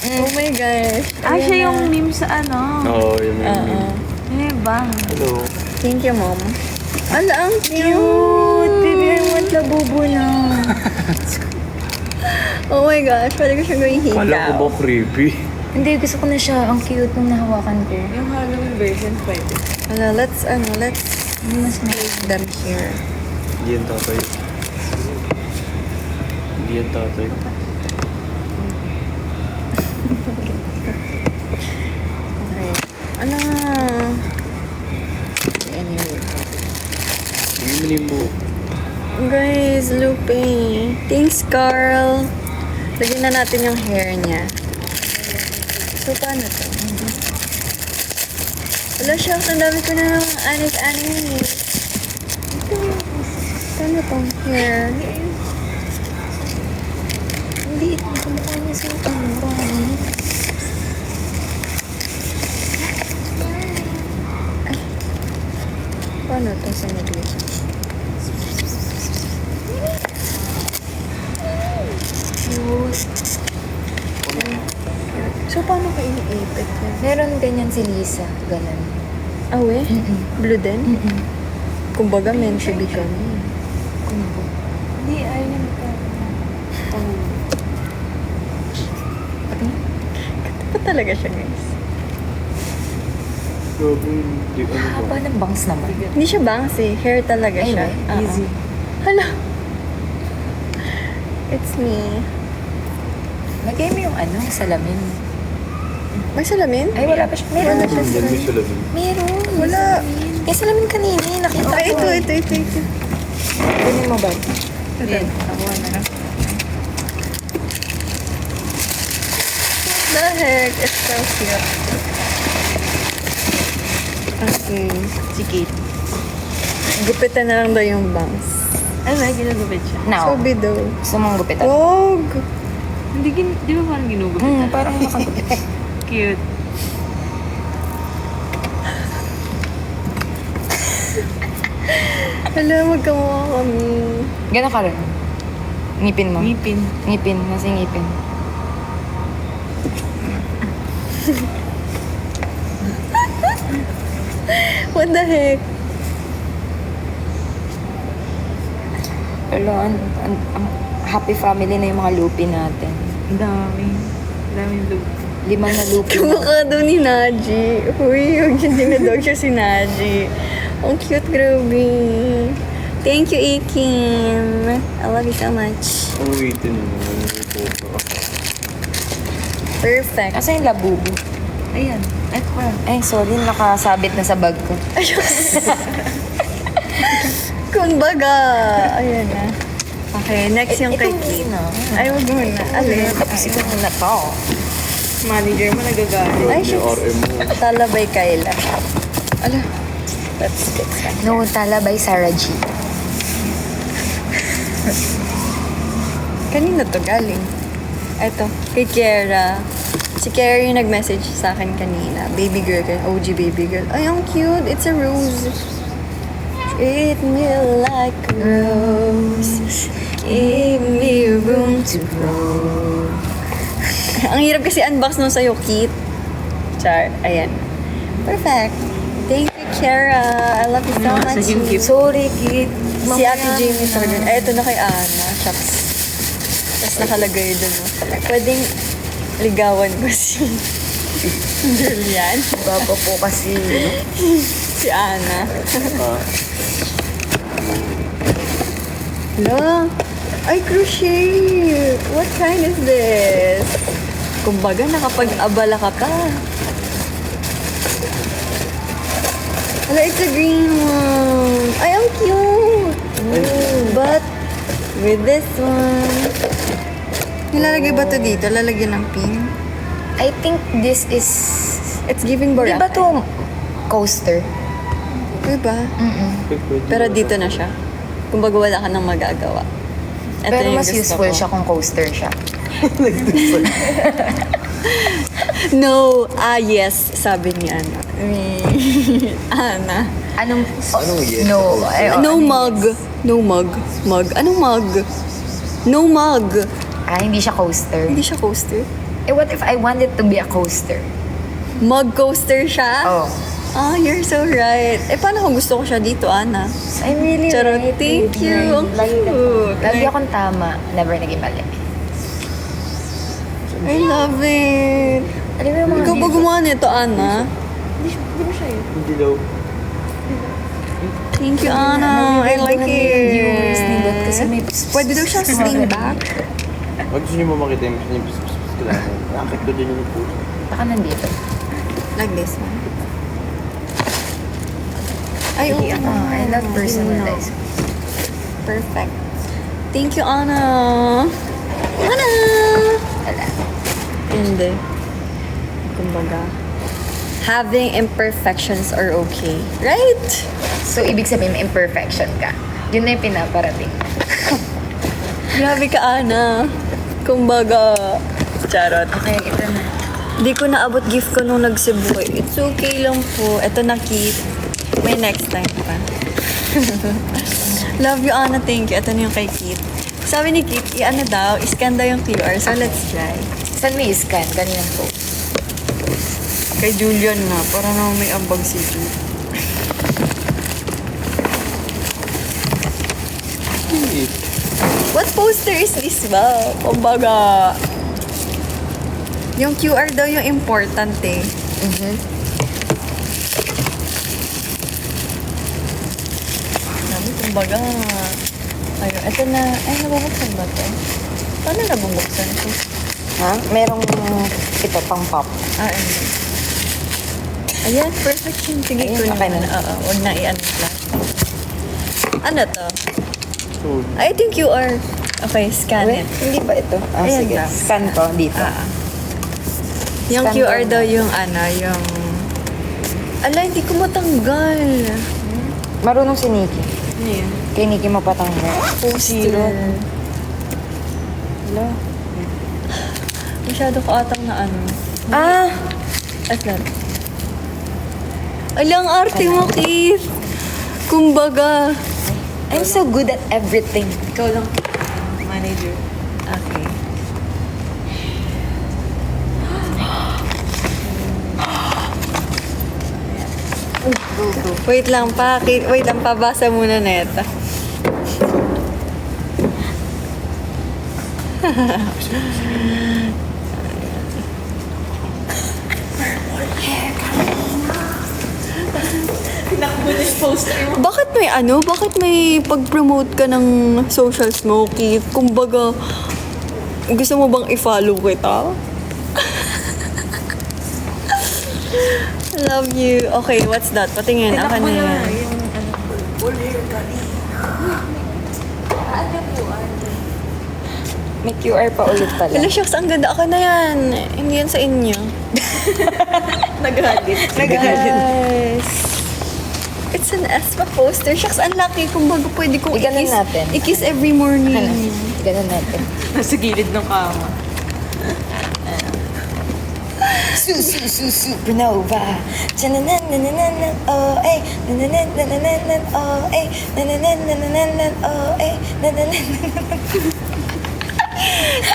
Oh my gosh. Ah, siya yung meme sa ano. Oo, yun may Oo. May bang. Hello. Thank you, Mom. Ala, ang cute! Baby, I want labubo na. Oh my gosh, pwede ko siya gawing Kala ko ba higaw. creepy? Hindi, gusto ko na siya. Ang cute nung nahawakan ko. Yung Halloween version pwede. Ala, let's Mas may... make them here. Hindi yan tatay. Hindi yan tatay. Okay. Ala. Anyway. Bumili mo. Guys, Lupe. Thanks, Carl. Lagyan na natin yung hair niya. So, paano to? Wala siya. Ang dami ko na ng anis-anis. Ito. Paano tong hair? Hindi, kumukha niya sa ano. Paano to sa nagli? So, paano ka iniipit yan? Meron ganyan si Lisa. Ganun. Awe? Blue din? Kumbaga, meant to be kami. Hindi, ayaw niya Ito talaga siya, guys. Grabe, hindi ano ba? Haba ng bangs naman. Hindi siya bangs eh. Hair talaga Ay, siya. wait. Oo. Easy. Hala. It's me. Lagay mo yung ano, salamin. May salamin? Ay, wala pa siya. Meron. Wala siya. Yan may salamin. Meron. Wala. May salamin kanina. Nakita Ay, ko. ito. Kunin mo ba? Then, ako na. The heck? It's so cute. Okay. Sige. Gupitan na lang daw yung bangs. Ay, may ginagupit siya. Now, So, bido. gusto mong gupitan? Wog! Hindi, di ba parang ginugupit? Parang nakagupit. Cute. Alam, magkamukha kami. Gano'n ka rin? Ngipin mo? Ngipin. Ngipin. Nasa yung ngipin. What the heck? Pero ang happy family na yung mga lupi natin. Ang dami. Ang daming loop. 5 na lupi. Kamukha daw ni Naji. Uy, yung dinadog siya si Naji. Ang cute, grabe. Thank you, Ikin. I love you so much. Ang waitin mo. Perfect. Asa yung labubo? Ayan. Eto ka. Ay, sorry. Nakasabit na sa bag ko. Kumbaga, ayan na. Okay, next yung kay Ito Kim. muna. Ay, wag muna. Alin? Tapos ito muna to. Manager mo nagagalit. Ay, Yung shit. RM mo. Talabay Kayla. Ala. Let's fix that. No, tala by Sarah G. Kanina to galing. Eto, kay Kiera. Si Kiera yung nag-message sa akin kanina. Baby girl, OG baby girl. Ay, ang cute. It's a rose. Treat me like a rose. Give me room to grow. Ang hirap kasi unbox nung sa'yo, Kit. Char. Ayan. Perfect. Thank you, Kiera. I love you so much. Sige, Kit. Sorry, Kit. Si Ate Jamie Sorgan. Eh, ito na kay Ana. Shucks. Tapos nakalagay doon. Pwedeng ligawan ko si Julian. Baba po kasi. Si Ana. Ah, Hello? Ay, crochet! What kind is this? Kumbaga, nakapag-abala ka pa. Hala, it's a green one. Ay, ang cute! But, with this one... Nilalagay ba to dito? Lalagyan ng pin? I think this is... It's giving Di ba Boracay. to coaster? Diba? pwede Pero mo dito na siya. Kumbaga, wala ka nang magagawa. Ito Pero yung mas gusto useful ko. siya kung coaster siya. No, yes, sabi ni Ana. Ana. Anong... Anong yes? No. No mug. No mug. Mug. Anong mug? No mug. Hindi siya coaster. Hindi siya coaster. Eh, what if I wanted to be a coaster? Mug coaster siya? Oh. Ah, you're so right. Eh, paano kung gusto ko siya dito, Ana? I'm really Charot, right. thank you. Ang cute. Lagi akong tama. Never naging mali. I love it. Alam mo yung mga Ikaw ba gumawa nito, Ana? Hindi daw. Thank you, Ana. I like viewers it. nindot kasi may... Pwede daw siya sling back. Pag gusto nyo makita yung kailangan. Nakakit ko din yung puso. Baka nandito. Like this one. Ay, oo. I love personalized. Perfect. Thank you, Ana. Ana! Wala. Hindi. Kumbaga, having imperfections are okay. Right? So, ibig sabihin, may imperfection ka. Yun na yung pinaparating. Grabe ka, Ana. Kumbaga, charot. Okay, ito na. Di ko naabot gift ko nung nag-Cebu. It's okay lang po. Ito na, Kit. May next time pa. Love you, Ana. Thank you. Ito na yung kay Kit. Sabi ni Kit, i-ano daw, iscan daw yung QR. So, let's try. Saan may scan? Kaninang post? Kay Julian na. Para naman may ambag si Ju. What poster is this ba? Kumbaga, yung QR daw yung important eh. Sabi, kumbaga, ayun, ito na, ay, nabubuksan ba to? Paano nabubuksan to? Ha? Merong ito, pang pop. Ah, ano? Ayan, perfect yun. Sige, Ayan, kunin okay mo na. na. Oo, huwag na i-ano lang. Ano to? So, Ay, ito yung QR. Okay, scan it. Hindi ba ito? Ayan Sige. na. Scan ko dito. Yung Scan QR ko daw na. yung ano, yung... Ala, hindi ko matanggal. Marunong si Nikki. Ano yun? Kay Nikki mapatanggal. Poster. Hello? Masyado ko atang na ano. Ah! Aslan. Alang arte mo, Keith. Kumbaga. I'm so good at everything. Ikaw lang, manager. Okay. Wait lang pa, wait lang pa, basa muna neta. Pinakbulish poster mo. Bakit may pag-promote ka ng social smoky? Kumbaga, gusto mo bang i-follow kita? Love you. Okay, what's that? Patingin, ako Tinakbo na na yan. yung May QR pa ulit pala. Hello, shucks, ang ganda. Ako na yan. Hindi yan sa inyo. nagalit. Guys. It's an Espa poster. Shucks, ang laki. Kumbaga, pwede kong Iganon natin. i-kiss every morning. Ganun natin. Nasa gilid ng kama. Supernova. Chanananananan, oh, eh. Nanananananan, oh, eh. Nanananananan, oh, eh.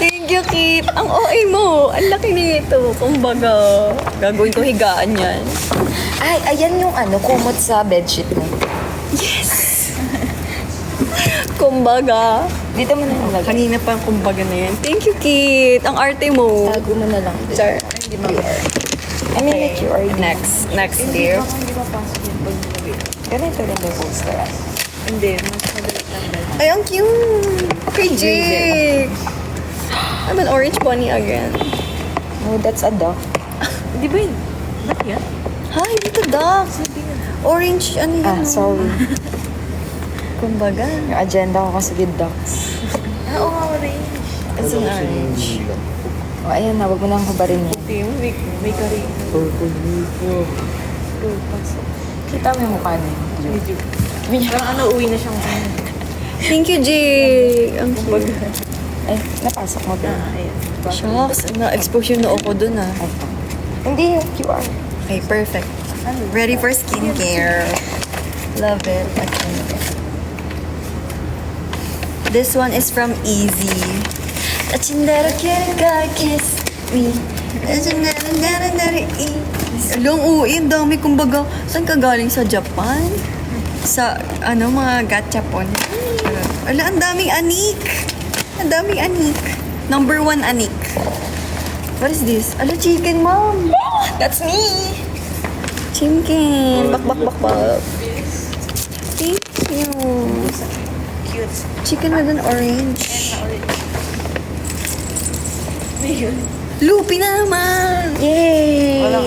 Thank you, Kit. Ang OA mo. Ang laki nito. Kumbaga, gagawin ko higaan yan. Ay, ayan yung kumot sa bedsheet mo. Kumbaga. Dito mo na nalagay. Kanina pa ang kumbaga na yan. Thank you, Kit. Ang arte mo. Tago mo na lang. Sir. Hindi QR. I mean, like QR. Next, dear. Hindi papasok yung pag nilagay. Ganito rin yung poster. Hindi, mas madalit lang dahil. Ay, ang cute. Okay, Jake. I'm an orange bunny again. Oh, that's a dog. Di ba yun? Ba't yan? Ha, hindi to duck. Orange, ano yun? Sorry. Kumbaga. Yung agenda ko kasi with dogs. Oo nga, orange. It's an orange. O, ayan na. Wag mo nang hubarin yan. Hindi, may kari. Purple Nico. Kita mo yung mukha niya. Medyo. Parang uwi na siyang Thank you, Jake. Ang cute. Ay, napasok mo ba? ayan. Shucks, na-expose yung noo ko dun ah. Hindi yung QR. Okay, perfect. Ready for skincare. Love it. Okay. This one is from Easy. A chindero quiere kiss me. A chindero Long uwi, dami kumbaga. Saan ka galing? Sa Japan? Sa mga gachapon. Ala, ang daming anik. Ang daming anik. Number 1 anik. What is this? Ala, chicken, mom. That's me! Chicken. Bak. Thank you. Cute. Chicken with an orange. Ayun. Lupi na naman! Yay! Walang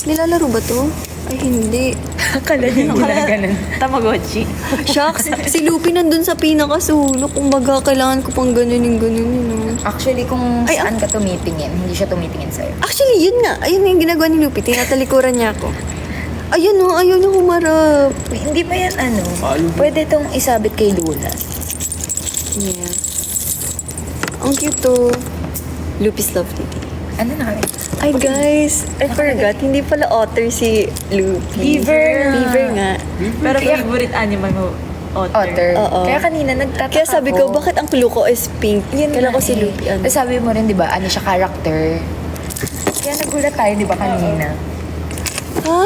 Nilalaro ba to? Ay, hindi. Akala niyo ginaganon. Tamagotchi. Shucks, si Lupi nandun sa pinakasulok. Kumbaga, kailangan ko pang ganunin. No? Actually, kung Ay, saan ka tumitingin, hindi siya tumitingin sa'yo. Actually, yun nga. Ayun na yung ginagawa ni Lupi. Tinatalikuran niya ako. Ayun o, ayaw niya humarap. Wait, hindi ba yan Paano? Pwede itong isabit kay Luna. Yeah. Ang cute to. Lupi's Love Kitty. Ano na kami? Ay guys, I forgot. Hindi pala otter si Lupi. Beaver nga. Pero favorite animal mo, Otter. Oo. Kaya kanina nagtataka Kaya sabi ko, bakit ang clue ko is pink? Yun Kailan ko nga si eh. Lupi. Tapos sabi mo rin, di ba, siya character. Kaya nagulat tayo, di ba, kanina? Ha?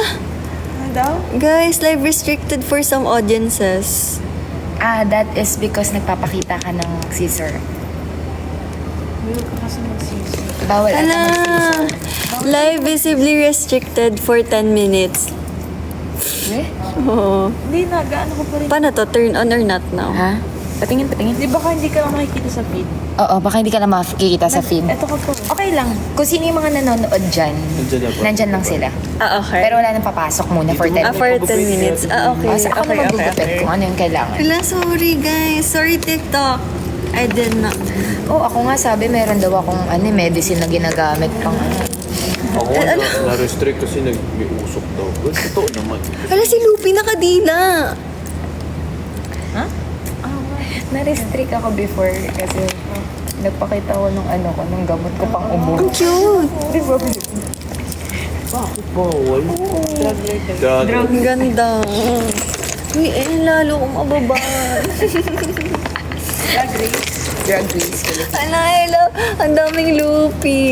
Ano daw? Guys, live restricted for some audiences. That is because nagpapakita ka ng scissor. Huwag ka kasi mag-sisi. Bawal ata Ala! mag-scissor. Live visibly restricted for 10 minutes. Eh? Oo. Hindi na, gaano ko pa rin. Paano to? Turn on or not now? Ha? Patingin. Di ba hindi ka lang makikita sa feed? Oo, baka hindi ka na makikita sa feed. Ito ka po. Okay lang. Kung sino yung mga nanonood dyan, Nandyan na po. nandyan lang sila. Ah, okay. Pero wala nang papasok muna for 10 minutes. for 10 minutes. Ah, okay. Kasi ako na magugupit kung ano yung kailangan. Wala, sorry guys. Sorry TikTok. I did not. Ako nga sabi, meron daw akong medicine na ginagamit pang Ako na-restrict kasi nag-usok daw. Well, totoo naman. Hala, si Lupi nakadila. Ha? Na-restrict ako before kasi nagpakita ko nung gamot ko pang ubo. Ang cute. Di ba? Bakit bawal? Drug later. Drug. Ang ganda. Uy, lalo kong mababa. Drag race. Hello. Ang daming Loopy.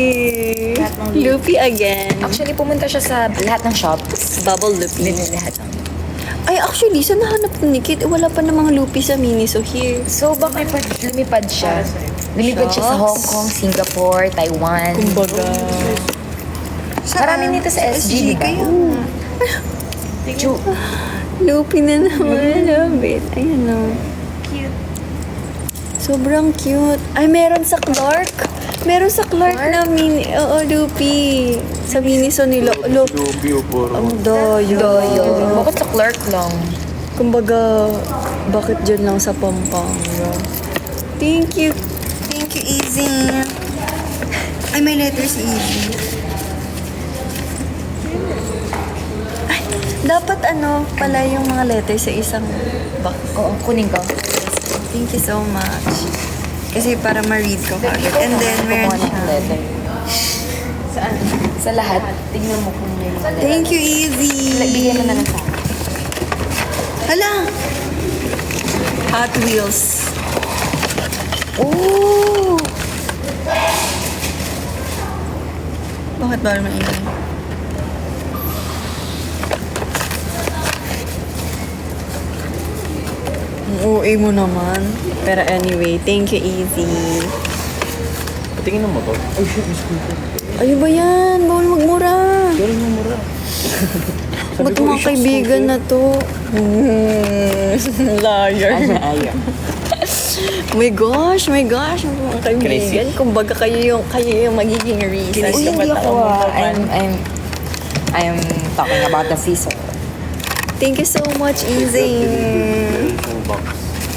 Lahat ng Loopy again. Actually, pumunta siya sa lahat ng shops. Bubble Loopy. Binili lahat ng... Ay, actually, sa nahanap ni Kit, wala pa namang Loopy sa Miniso here. So, baka lumipad siya. Lumipad siya sa Hong Kong, Singapore, Taiwan. Kumbaga. Marami nito sa SG, di ba? Loopy na naman. Love it. Ayan o. Cute. Sobrang cute. Ay, meron sa Clark. Meron sa Clark na mini. Oo, Loopy. Sa Miniso nila. Look. Lubi o puro. Ang doyo. Bakit sa Clark lang? Kumbaga, bakit dyan lang sa Pampanga? Thank you. Thank you, Easy. Ay, may letter si Easy. Ay, dapat pala yung mga letter sa isang box. Oo, kunin ko. Thank you so much. Kasi para ma-read ko kagad. And then, meron siya. Saan? Sa lahat. Tingnan mo kung may mga letter. Thank you, Easy. Bigyan mo na lang sa akin. Hala! Hot Wheels. Oh! Bakit ba maingay? Ang OA mo naman. Pero anyway, thank you, Easy. Patingin ng motor. Ay, shit, miss ko ito. Ano ba yan? Bawal magmura. Pero yung mura. Ba't mga kaibigan na to? Liar. My gosh. Mga kaibigan. Kumbaga kayo yung magiging reason. Uy, hindi ako I'm talking about the season. Thank you so much, Easy.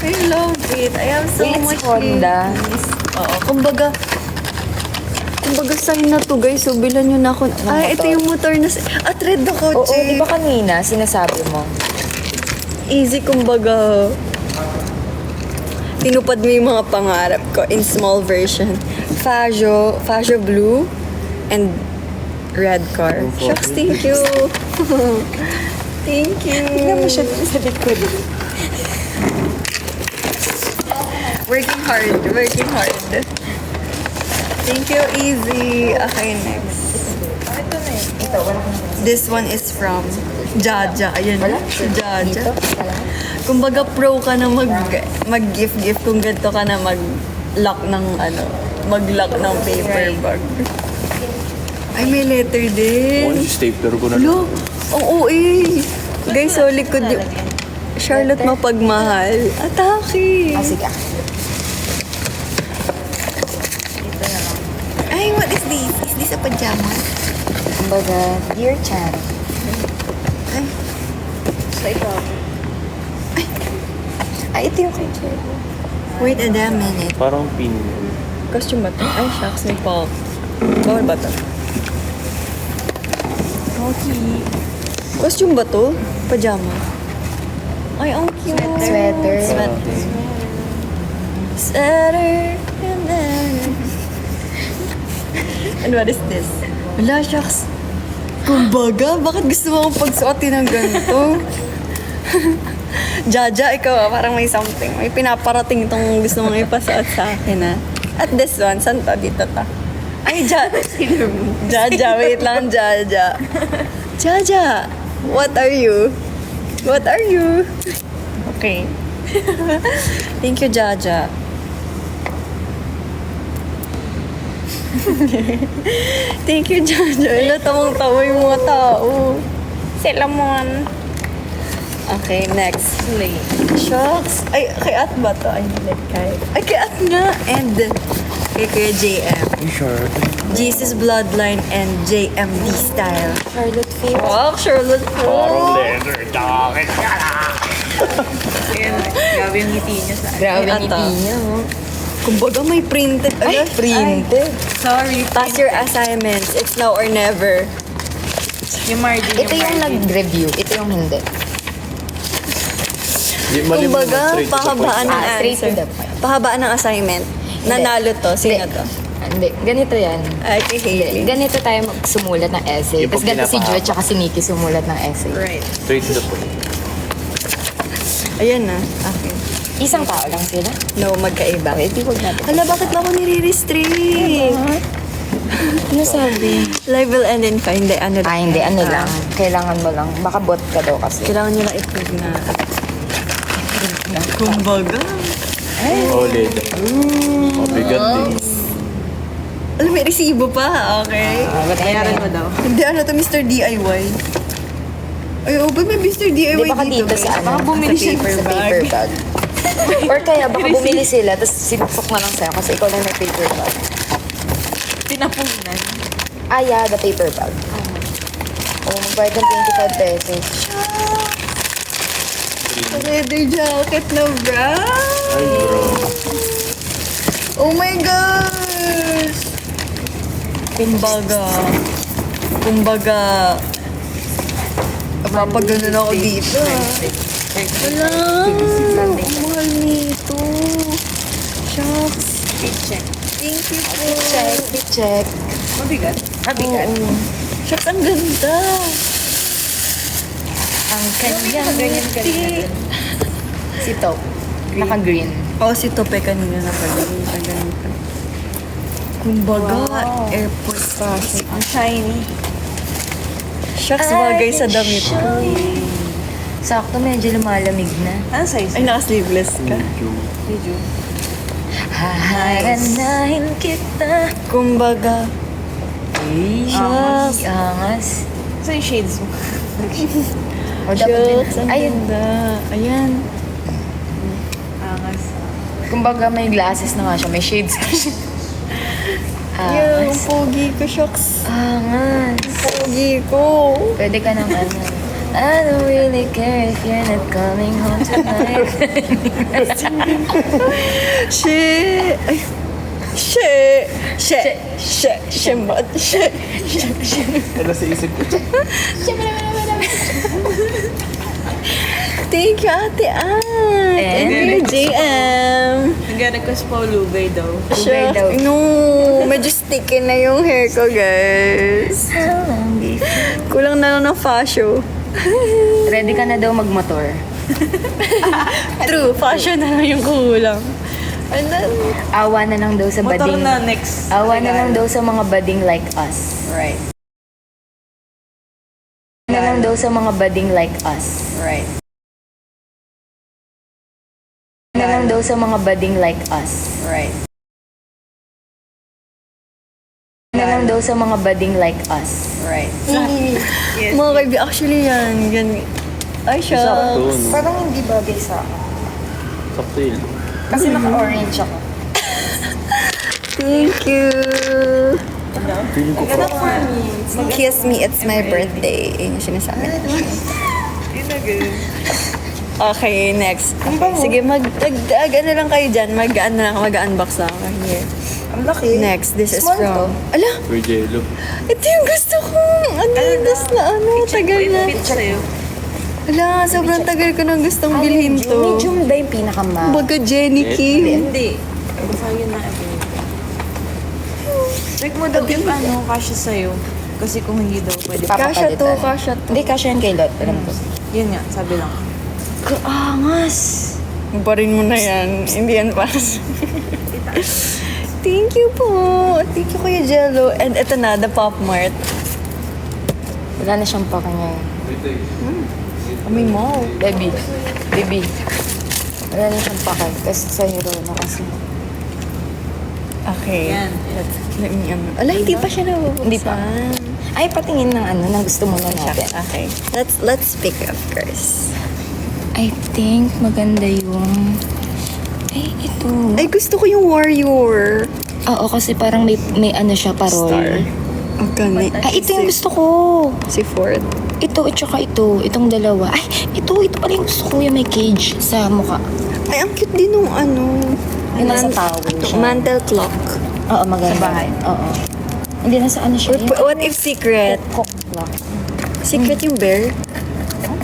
I love it. I have so It's much Honda. feelings. Oo, kumbaga sign na to, guys. So, bilan nyo na ako. Ay, ito yung motor na... At red na Oo, kotse. di ba kanina sinasabi mo? Easy, kumbaga. Tinupad mo yung mga pangarap ko in small version. Fajo blue, and red car. Shucks, thank you. Thank you. Tingnan mo siya sa likod. Working hard. Thank you, Easy. Okay, next. Ito na yun. Ito, wala kang This one is from Jaja. Ayan, Wala? si Jaja. Dito? Wala? Kumbaga pro ka na mag-gift kung ganito ka na mag-lock ng mag-lock ng paper bag. Ay, may letter din. Yung stapler ko na lang. Lo, ang OA. Guys, so likod yung... Charlotte Mapagmahal. Atake. Sige. Ay, what is this? Is this a pajama? Kumbaga, dear Chan. Ay, Sa ikaw. Ay, ito yung kay Chan. wait a damn minute. Parang pin. Costume ba to? Ay, shucks, may pop. Bawal ba to? Okay. Costume ba to? Pajama? Ay, ang cute. Sweater. Sweater. And what is this? Wala, shucks. Kumbaga, bakit gusto mo akong pagsuotin ng ganito? Jaja, ikaw parang may something. May pinaparating itong gusto mong ipasuot sa akin, At this one, saan to? Dito to. Ay, Jaja, wait lang, Jaja. Jaja, what are you? What are you? Okay. Thank you, Jaja. Thank you, Jaja. Wala, tawang-tawa yung mga tao. Sila mon. Okay, next. Slay. Shucks. Ay, kay At ba to? Ay, hindi kay. Ay, kay At nga. And kay Kuya JM. Sure. Jesus Bloodline and JMD Style. Charlotte Fair. Wow, Charlotte Parang Flo. leather jacket. Ayan, grabe yung ngiti niya sa Grabe Ay, ngiti ata. niya, oh. Kumbaga may printed. Ay, Ala, printed. Sorry. Pass your assignments. It's now or never. Yung margin, Ito yung nag-review. Ito yung hindi. Kumbaga, pahabaan ng Straight to answer. the point. Pahabaan ng assignment. Nanalo to. Sino to? Hindi. Ganito yan. Ay, kay Hailey. Ganito tayo sumulat ng essay. Yung Tapos pag ganito si pinapahaba. Joy at si Nikki sumulat ng essay. Right. Straight to the point. Ayan na, akin. Isang tao lang sila. No, magkaiba. Okay, di wag natin. Hala, bakit ba ako nire-restrict? Ano sabi? Live will end in 5. Hindi, ano lang. Ah, hindi. Ano lang. Kailangan mo lang. Baka bot ka daw kasi. Kailangan nyo lang i-prove na. Kumbaga. Solid. Mabigat din. Alam, may resibo pa. Okay. Bayaran mo daw. Hindi, ano to, Mr. DIY. Ay, oh, ba't may Mr. DIY Di baka dito guys? sa ano? Baka bumili siya sa paper bag. Or kaya baka bumili sila tapos sinupok na lang sa'yo kasi ikaw lang may paper bag. Pinapunan. Ah, yeah, the paper bag. Oh, magbayad ng 25 pesos. Leather jacket na brown. Ay, bro. Oh my gosh! Kumbaga, napapagano'n ako dito. Wala, ang mahal nito. Shucks. Check. Thank you po. Check. Mabigat. Mabigat. Shucks, ang ganda. Ang kanyang ganyan kanina. Si Top. Naka-green. Oo, si Tope kanina na pala. Ganito. Kumbaga, airport fashion. Ang shiny. Shucks, bagay sa damit ko. Sakto, medyo lumalamig na. Ano size? Ay, naka-sleeveless ka. Medyo. Haharanahin kita. Kumbaga, Shucks. Angas. So yung shades mo. O dapat shucks, ang Ayun. ganda. Ayan. Angas. Kumbaga may glasses na nga siya. May shades na siya. Yung Angas. pogi ko, shucks. Angas. Pogi ko. Pwede ka nang ano. I don't really care if you're not coming home tonight. Shit. Ay. Shit. Shit. Shit. Shimot. Shit. Ano sa isip ko? Thank you, Ate Ann. And? your JM. Nag-request pa ulugay daw. Lugay daw. Shucks. No. Medyo sticky na yung hair ko, guys. Kulang na lang ng fashion. Ready ka na daw magmotor. True. Fashion na lang yung kulang. And then, Awa na lang daw sa Motor bading. na next. Awa na lang daw sa mga bading like us. right. Na lang daw sa mga bading like us. Right. Na lang daw sa mga bading like us. Right. Na lang daw sa mga bading like us. Right. Mga kaibigan, actually yan. Yan. Ay, siya. Sakto, no? Parang hindi bagay sa akin. Sakto yun. Kasi naka-orange ako. Thank you. Feeling ko pa. Kiss me, it's my birthday. Yun yung sinasabi. Okay, next. Sige, ano lang kayo dyan. Mag-unbox lang ako here. Ang laki. Next, this is Small from... Ala, For Jello. ito yung gusto ko. Adidas na ano, tagal na. Fit sa'yo. Ala, sobrang tagal ko nang gustong bilhin to. Medium ba yung pinaka-ma? Baga Jenny Kim. Hindi. Basta yun na. Check mo daw if ano, kasya sa'yo. Kasi kung hindi daw, pwede pa. Kasha to, Papapalitan. kasha to. Hindi, kasya yan kay Lot. Alam ko. Yun nga, sabi lang. Kaangas. Barin mo na yan. Hindi yan para sa... Thank you po. Thank you, Kuya Jello. And ito na, the Pop Mart. Wala na siyang pakanya. May mall. Baby. Baby. Wala na siyang pakay. Kasi sa hero na kasi. Okay. Yan. Let me, ala, hindi pa siya nabubuksan. Hindi pa. Ay, patingin ng ano, na gusto mo na natin. Okay. Let's pick up first. I think maganda yung... Ay, ito. Ay, gusto ko yung Warrior. Oo, kasi parang may ano siya, parol. Star. Ang ganit. Ay, ito yung gusto ko. Si Ford. Ito, at saka ito. Itong dalawa. Ay, ito pala yung gusto ko. Yung may cage sa mukha. Ay, ang cute din nung ano. Yung nasa towel siya. Mantle clock. Oo, maganda. Sa bahay. Oo. Hindi, nasa ano siya. What if secret? Cock clock. Secret yung bear?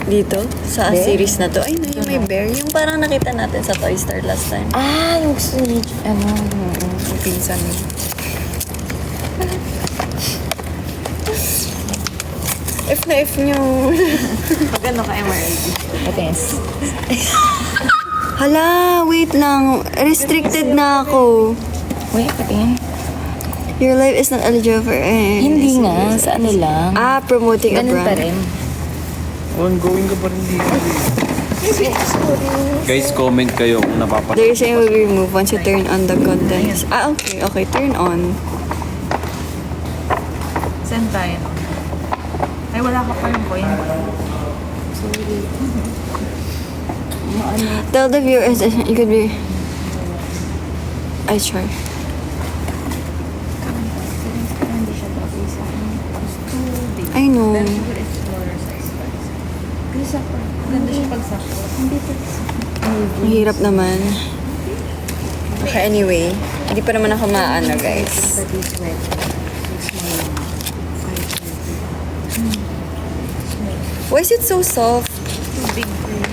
Dito? Sa Bear? series na to. Ay, no, yung may bear. Yung parang nakita natin sa Toy Star last time. Ah, yung gusto ni... Ano? Yung pinsan niya. If na if nyo. Pag ano ka, MRLD. Patis. Hala, wait lang. Restricted na ako. Wait, patingin. Your life is not eligible for Hindi nga, sa ano lang. promoting a Ganun brand. pa rin. Ongoing ka pa rin dito. Guys, comment kayo kung napapanood. There is a will be removed once you turn on the contents. Okay. Okay, turn on. Send tayo. Ay, wala ka pa yung point. Tell the viewers that you could be... I try. I know. Ganda siya pag sakto. Mahirap naman. Okay, anyway. Hindi pa naman ako maano, guys. Why is it so soft? Big green.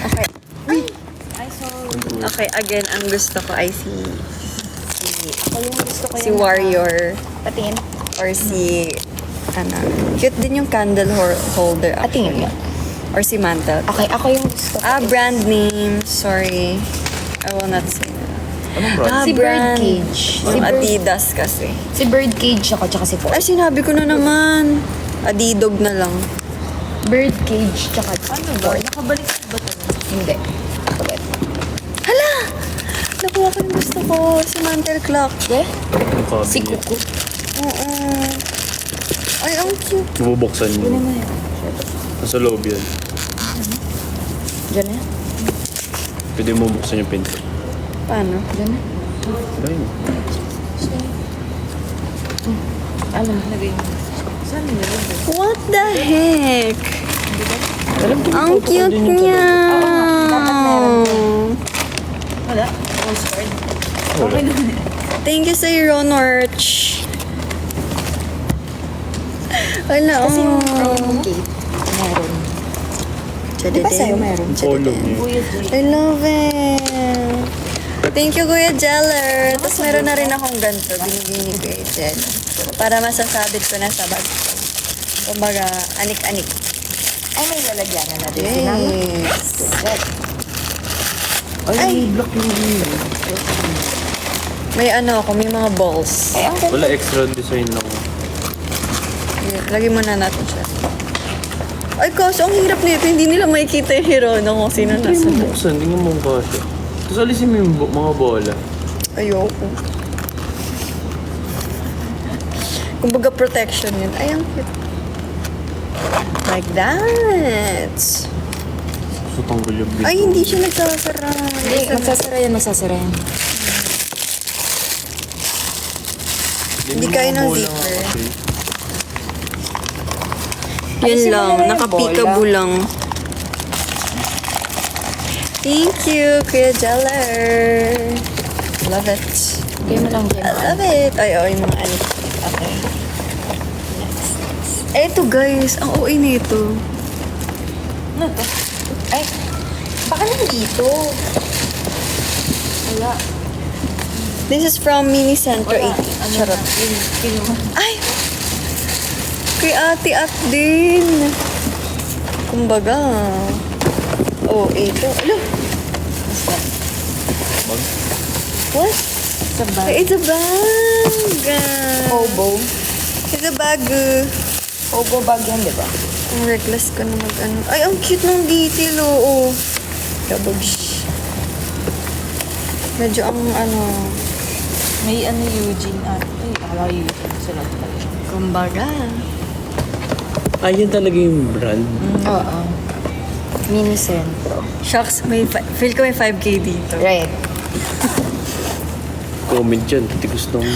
Okay. I saw Okay, again, ang gusto ko ay si Ako yung gusto ko si Warrior Patingin. or si cute din yung candle holder Patingin actually. nga. Or si mantle. Okay, ako yung gusto ko. Brand name. Sorry. I will not say that. Anong brand? Si brand. Birdcage. Yung Adidas kasi. Si Birdcage ako, tsaka si Ford. Ay, sinabi ko na naman. Adidog na lang. Birdcage, tsaka ano ba? Nakabalik ba ito? Hindi. Wait. Hala! Nakuha ko yung gusto ko. Si mantle clock. Yeah? Yung copy Si niya. Kuku. Oo. Ay, ang cute. Bubuksan Yun niyo. naman yun. Nasa loob yan. Diyan na. Pwede mo buksan yung pinto. Paano? Diyan na. Try mo. Ano? Lagay mo. Saan nilagay? What the heck? Alam ko Ang cute niya. Wala. Postcard. Okay naman yun. Thank you sa Ron Orch. Wala, Kasi yung oh. cake, meron. Chadadin. Di ba sa'yo meron? Polo niya. Kuya Jay. I love it. Thank you, Kuya Jeller. Tapos meron na rin akong ganito. Binigay ni Kuya Jell. Para masasabit ko na sa bag ko. Kumbaga, anik-anik. Ay, may lalagyan na din. Sinama. Yes. Ay, black yung May ano ako, may mga balls. Ay, ang ganda. Wala extra design lang. Lagyan muna natin siya. Ay, kaso ang hirap nito. Hindi nila makikita yung Hirono kung sino Try nasa mo buksan, tingnan mo ang kasya. Tapos alisin mo yung mga bola. Ayoko. Kumbaga protection yun. Ay, ang cute. Like that. So, tanggal yung bito. Ay, hindi siya nagsasara. Hindi, magsasara yan, magsasara yan. Hindi kaya ng zipper. Yun Alisin mo lang. na lang yung Nakapikable lang. Thank you, Kuya Jeller. Love it. Kaya mo lang I dyan. love it. Ay, oh, yung mga anik. Okay. Eto guys, ang OA nito. Ano to? Ay, baka nandito. Wala. This is from Mini Centro 80. Ano Charot. na? Yung kinuha. Ay! Kay Ate At din. Kumbaga. OA to. Ano? What? Sa bag. It's a bag. Obo. It's a bag. Obo bag yan, di ba? Ang reckless ko na mag-ano. Ay, ang cute ng detail, oo. Kabugs. Medyo ang ano, May ano Eugene at... Ay, akala ko Eugene. Sila talaga. kumbaga. Ayun talaga yung brand. Oo. Mini Centro. Shucks, feel ko may 5K dito. Right. Comment dyan, pati gusto mo.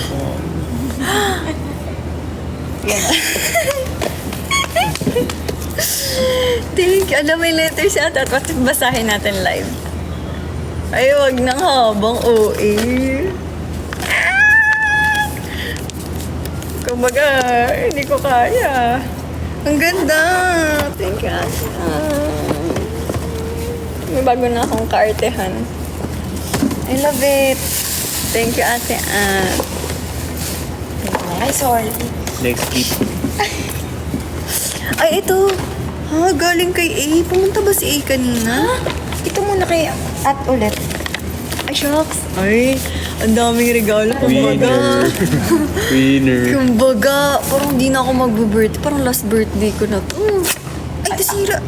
Thank you. Alam, may letters yata. At basahin natin live. Ay, wag nang habang OA. Kumbaga, hindi ko kaya. Ang ganda. Thank you, Asha. May bago na akong kaartehan. I love it. Thank you, Ate Ann. Ay, sorry. Next week. Ay, ito. Ha, galing kay A. Pumunta ba si A kanina? Ito muna kay at ulit. Ay, shucks. Ay, ang daming regalo. Kumbaga. Winner. Kumbaga, parang di na ako mag-birthday. Parang last birthday ko na to. Ay, nasira.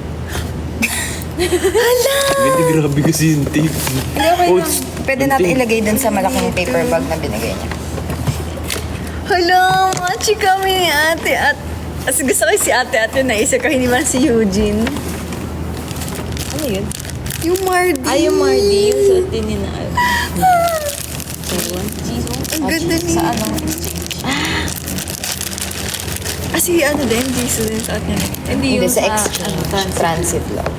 Hala! Hindi, grabe kasi yung tape. Hindi, okay Oh, lang. Pwede natin ilagay dun sa malaking paper bag na binigay niya. Hala, machi kami ni ate at... As gusto ko si ate at yun naisip ko, hindi man si Eugene. Ano yun? Yung Mardy. Ay, yung Mardy. Yung suot din ni na. Ang ganda niya. Sa anong exchange? Si ano din, Jisoo din sa atin. Hindi Hindi, yung sa exchange. Transit lang.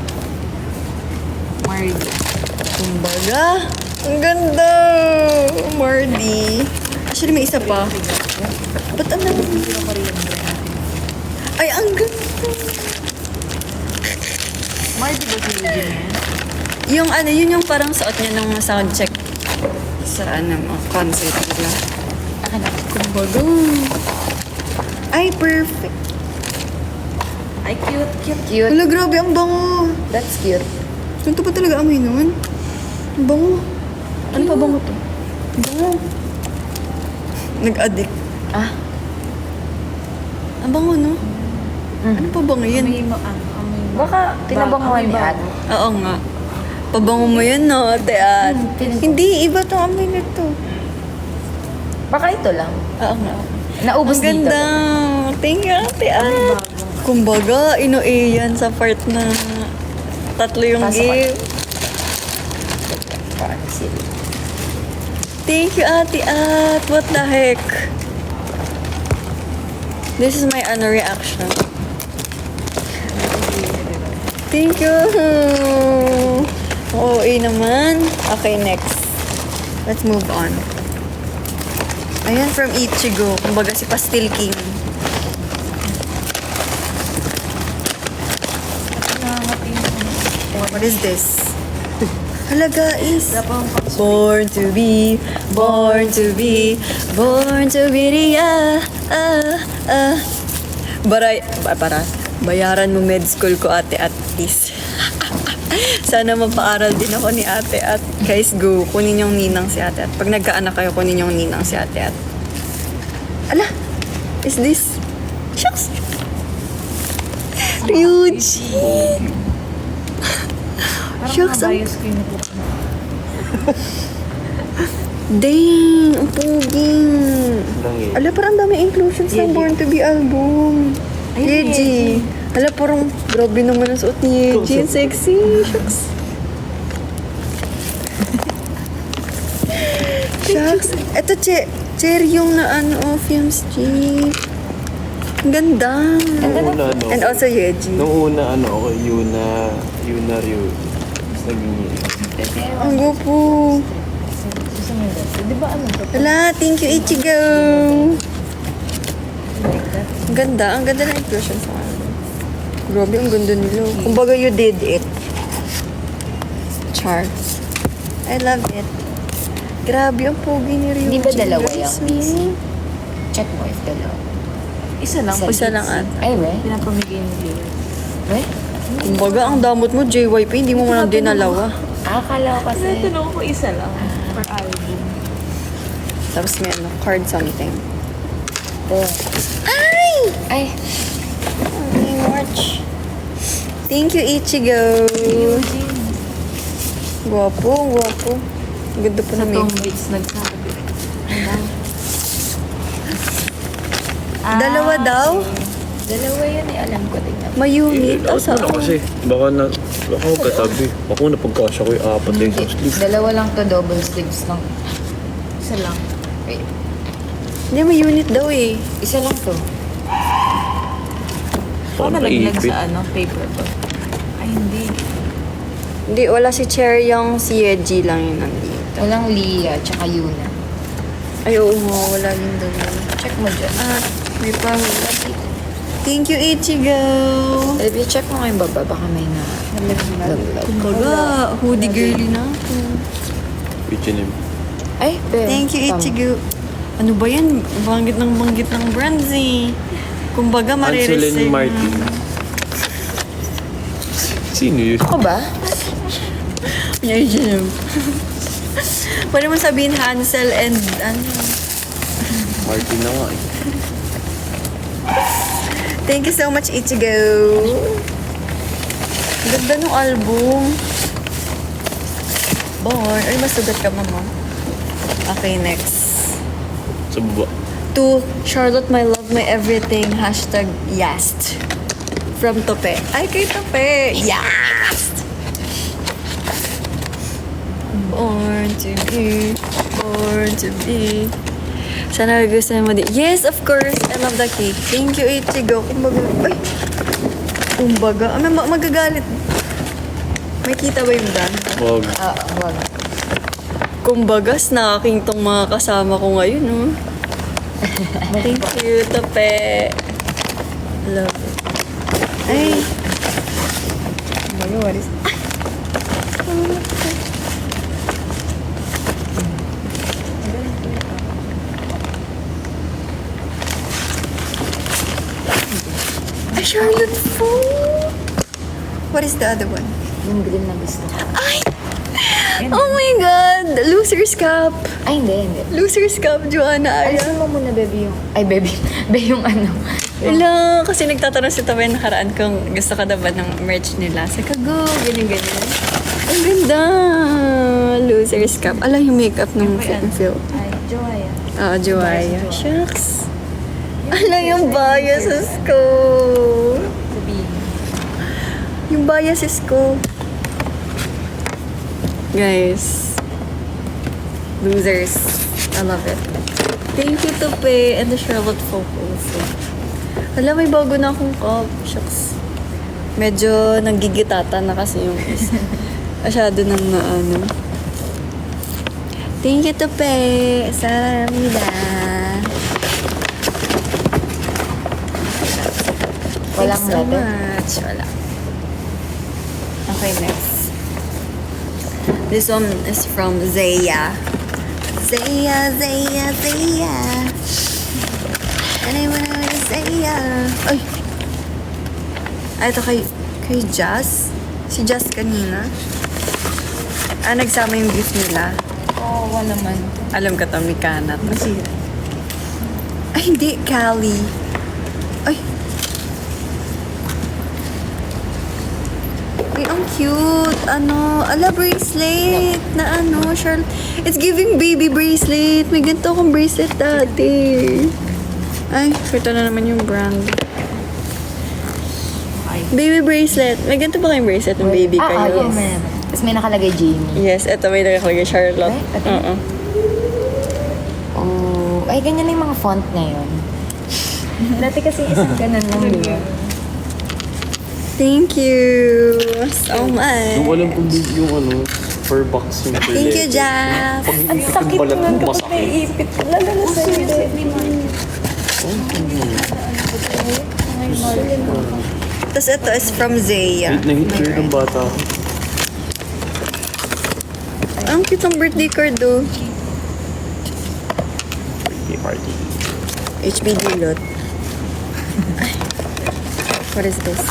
Mardy. Kumbaga, ang ganda. Mardy. Actually, may isa pa. Ba't ang dami? Ay, ang ganda. Mardy ba si Eugene? Yung ano, yun yung parang suot niya nung sound check sa ano, mga concert nila. Kumbaga. Ay, perfect. Ay, cute, cute. Cute. Wala, grabe, ang bango. That's cute. Ganito pa talaga amoy nun? Ang bango. Ano pa bango to? Ang bango. Nag-addict. Ah. Ang bango, no? Ano pa bango yun? Amoy mo, amoy mo. Baka tinabanguan ni At. Oo nga. Pabango mo yun, no, ate at. Hindi, iba tong amoy nito. Baka ito lang. Oo nga. Naubos Ang ganda. dito. Thank you, ate at. Kumbaga, ino-A yan sa part na tatlo yung Pasok ka. gift. Parang silly. Thank you, ate at. What the heck? This is my reaction. Thank you. OA naman. Okay, next. Let's move on. Ayan, from Ichigo. Kumbaga si Pastel King. What is this? Hala, guys. Born to be, born to be, born to be, bayaran mo med school ko, ate at please. Sana mapaaral din ako ni ate at guys, go. Kunin yung ninang si ate at. Pag nagkaanak kayo, kunin yung ninang si ate at. Ala, is this? Shucks. Ryuji. Shucks, ang Bias ko yung napupunta. dang, ang puging. Lang eh. Ala, parang dami inclusions ng Born to be album. Yeji. Ala, parang grabe naman ang suot ni Yeji. Ang sexy. Shucks. Shucks. Ito, cherry yung na ano, films, G. Ang ganda. Nung una, ano, And also Yeji. nung una, ano, ako, Yuna Ryu. Tapos naging yun. Ang gupo. Di ba ano to? Ala, thank you, Ichigo. Ang ganda ng inclusion sa ano. Grabe, ang ganda nila. Kumbaga, you did it. Char. I love it. Grabe, ang pogi ni Ryuji. Hindi ba dalawa Guys, yung PC? Check mo if dalawa. Isa lang. Isa lang at. Ay, we? Pinapamigay ni Leo. We? Kumbaga, ang damot mo, JYP, hindi mo man dinalawa. Akala ko kasi. Tinanong ko isa lang. Per album. Tapos may ano, card something. Oh. Ay! Ay, May March. Thank you, Ichigo. Guwapo, guwapo. Ang ganda pa Sa na Tom makeup. Beats nagsabi. Dalawa daw? dalawa yun eh. Alam ko din. May unit. Out Asa? mo na kasi. Baka magkatabi. Ako napagkasya ko yung apat yung isang sleeve. Dalawa lang to, double sleeves lang. Isa lang. Wait, Hindi, may unit daw eh. isa lang to. Ako Paano nalaglag naipit? sa ano, paper ba? Ay, hindi. Hindi, wala si Cherry, yung si Yeji lang yun nandito. Walang Lia, tsaka Yuna. Ay, oo nga, wala din daw yun. Check mo dyan. Ah, may pahula. Thank you, Ichigo. Olivia, check mo ngayong baba. Baka may na laglag. Kumbaga, hoodie girly na ako. H&M. Ay, pero. Thank you, tama. Ichigo. Ano ba yan? Banggit ng brands eh. Kumbaga, marireceive. Anselin Martin. Sino yun? Ako ba? Yan. Pwede mo sabihin Hansel and ano. Martin na nga eh. Thank you so much, Ichigo. Ganda ng album. Born. Ay, masugat ka, mama. Okay, next. Sa baba. To Charlotte, my love, my everything. Hashtag Yast. From Tope. Ay, kay Tope. Yast! Born to be. Born to be. Sana gusto mo din. Yes, of course. I love the cake. Thank you, Ichigo. Kumbaga, ay. Kumbaga. Ay, magagalit. May kita ba yung brand? Wag. Wag. Kumbaga, snacking tong mga kasama ko ngayon, no? Thank you, Tope. Love it. Ay. Kumbaga, what is... Ay, Charlotte Foo! What is the other one? Yung green na gusto ko. Ay! Oh my God! Loser's Cup! Ay, hindi. Loser's Cup, Joanna Aya. Alisin mo muna, baby, yung... Ay, baby. Be, yung ano. Wala, kasi nagtatanong si Tawen nakaraan kung gusto ka na ba ng merch nila. Sabi ka, go, ganyan. Ang ganda! Loser's Cup. Alam yung makeup ng Phil. Ay, Joya. Joaya. Shucks. Alam yung biases ko. Sabihin. Yung biases ko. Guys. Losers. I love it. Thank you, Tope, and the Charlotte Focus. Alam, may bago na akong cup. Shucks. Medyo nanggigitata na kasi yung isa. Masyado nang ano. Thank you, Tope. Saramida. Walang Thanks so letter? much. Wala. Okay, next. This one is from Zaya. Zaya. And I wanna Zaya. Ay! Ay, ito kay Jazz. Si Jazz kanina. Nagsama yung gift nila. Oo, wala naman. Alam ka to, Mikana to. Ay, hindi. Callie. Ay. Ay, ang cute. Ala, bracelet. Na Charlotte. It's giving baby bracelet. May ganito akong bracelet dati. Ay, ito na naman yung brand. Baby bracelet. May ganito ba kayong bracelet ng baby kayo? Yes. Tapos may nakalagay Jamie. Yes, ito may nakalagay Charlotte. Ay, ito? Oo. Oh, ay, ganyan na yung mga font ngayon. Dati kasi isang ganun lang yun. Thank you so much. Yung alam kong yung per box yung per Thank you, letter. Jeff. Pag ipit yung balat mo, masakit. Ipit. Lalo na sa Tapos ito is from Zaya. Nahit ko yun ng bata ko. Ang cute ng birthday card do. Birthday party. HB Dulot. What is this?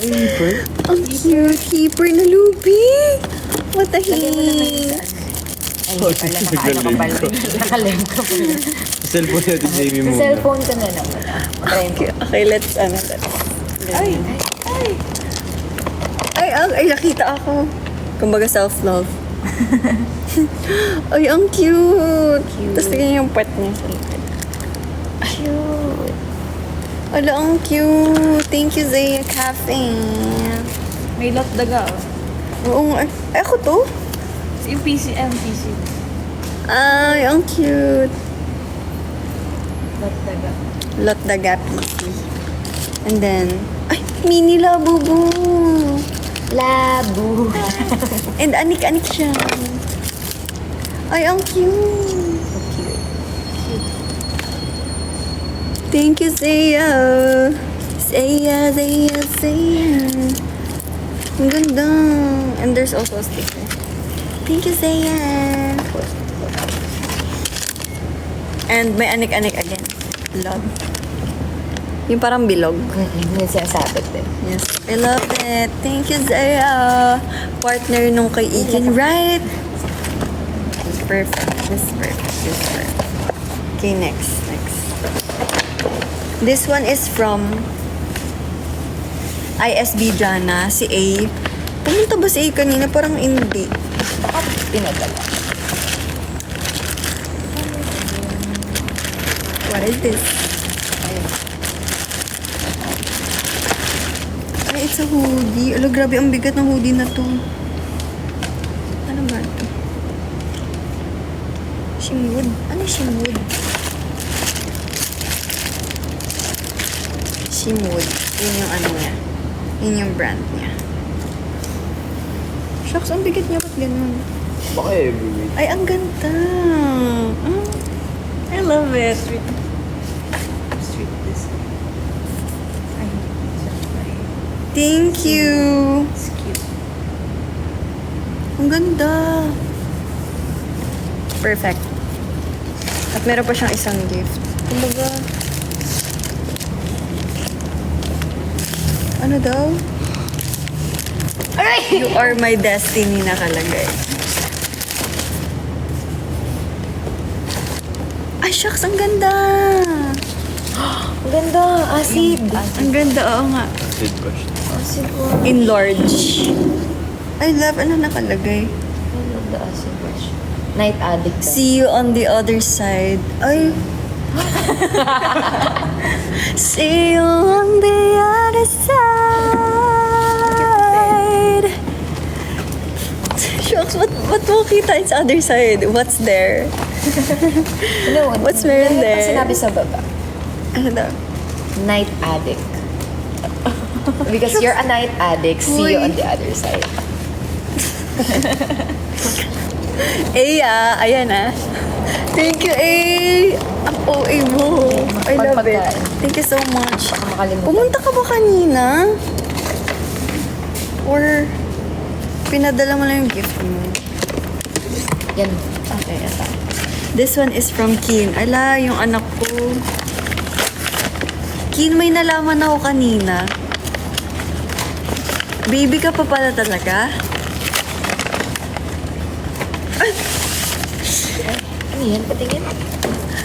Paper? Ang cute. Keeper na lubi. What the heck? Ay, hindi pala. Nakaano ka pala. Nakalem ka pala. Cellphone natin, Jamie Sa muna. cellphone ka na naman. Try mo. Okay, let's. Ay, nakita ako. Kumbaga self-love. Ay, ang cute. Tapos tingnan yung pet niya sa likod. Cute. Ala, ang cute. Thank you, Zaya Cafe. May lot daga. Oo, ay, ako to? Yung MPC. Ay, ang cute. Lot daga. Lot Daga PC. And then, ay, mini labubu. Labo. And anik-anik siya. Ay, ang cute. Thank you, Zaya. Zaya. Ang ganda. And there's also a sticker. Thank you, Zayan. And may anik-anik again. Love. Yung parang bilog. Yung sinasabit din. Yes. I love it. Thank you, Zaya. Partner nung kay Ikin, right? This is perfect. This is perfect. This is perfect. Okay, next. This one is from ISB Jana, si A. Pumunta ba si A kanina? Parang hindi. Baka pinadala. What is this? Ay, it's a hoodie. Ala, grabe, ang bigat ng hoodie na to. Ano ba ito? Shimwood? Ano Shimwood? Shimwood. Yun yung ano niya. Yun yung brand niya. Shucks, ang bigat niya. Ba't ganun? Baka heavyweight. Ay, ang ganda. I love it. Sweet this. Ay, Thank you. it's cute. Ang ganda. Perfect. At meron pa siyang isang gift. Kumbaga, ano daw? Aray! You are my destiny nakalagay. Ay, shucks, ang ganda. Ang ganda. Acid. Ang ganda, oo nga. Acid ba siya? Acid ko. In large. I love, ano nakalagay? I love the acid wash. Night addict. See you on the other side. Ay. See you on the other side. Shucks, what mo kita sa other side? What's there? Ano? What's meron Ano there? pa sinabi sa baba? Ano daw? Night addict. Because you're a night addict, see you Uy. on the other side. Ayan ah. Thank you, A. Ang OA mo. I love it. Pagpagkaan. Thank you so much. Baka makalimutan. Pumunta ka ba kanina? Or pinadala mo lang yung gift mo? Yan. Okay, ito. This one is from Keen. Ala, yung anak ko. Keen, may nalaman ako kanina. Baby ka pa pala talaga? Ano yan? Patingin?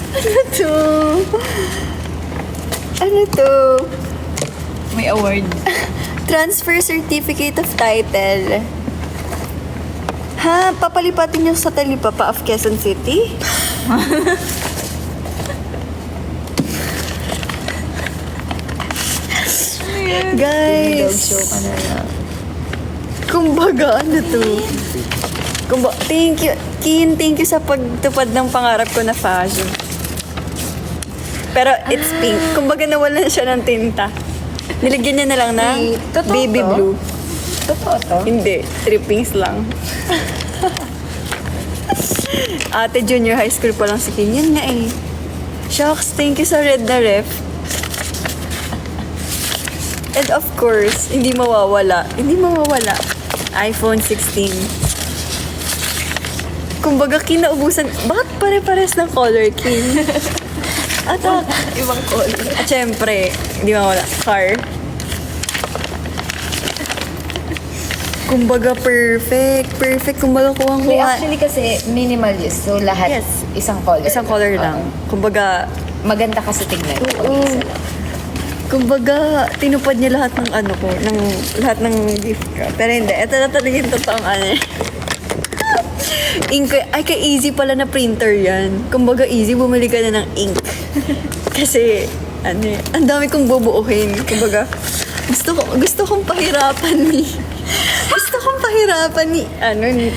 Ano to? Ano to? May award. Transfer Certificate of Title. Ha? Papalipatin niyo sa Talipapa of Quezon City? Dog show Guys, ka na lang. kumbaga, ano to? Thank you, Keen, thank you sa pagtupad ng pangarap ko na fashion. Pero it's pink. Kumbaga nawalan siya ng tinta. Niligyan niya na lang ng Totoo baby to? blue. Totoo to? Hindi, trippings lang. Ate, junior high school pa lang si King. Yan nga eh. Shucks, thank you sa red na ref. And of course, hindi mawawala. iPhone 16. Kumbaga, kinaubusan. Bakit pare-pares ng color, King? At Ibang color. at syempre, hindi mawala. Car. Kumbaga, perfect. Perfect. Kumbaga, Hindi, kuwang-kuha. actually kasi minimalist. So lahat Yes. isang color. Isang color lang. Kumbaga, Maganda kasi tingnan. oo. Kumbaga, tinupad niya lahat ng ano ko, lahat ng gift ko. Pero hindi, ito na talaga yung totoong ano. Ink, ay ka-easy pala na printer yan. Kumbaga, easy, bumili ka na ng ink. Kasi, ano eh, ang dami kong bubuuhin. Kumbaga, gusto kong pahirapan ni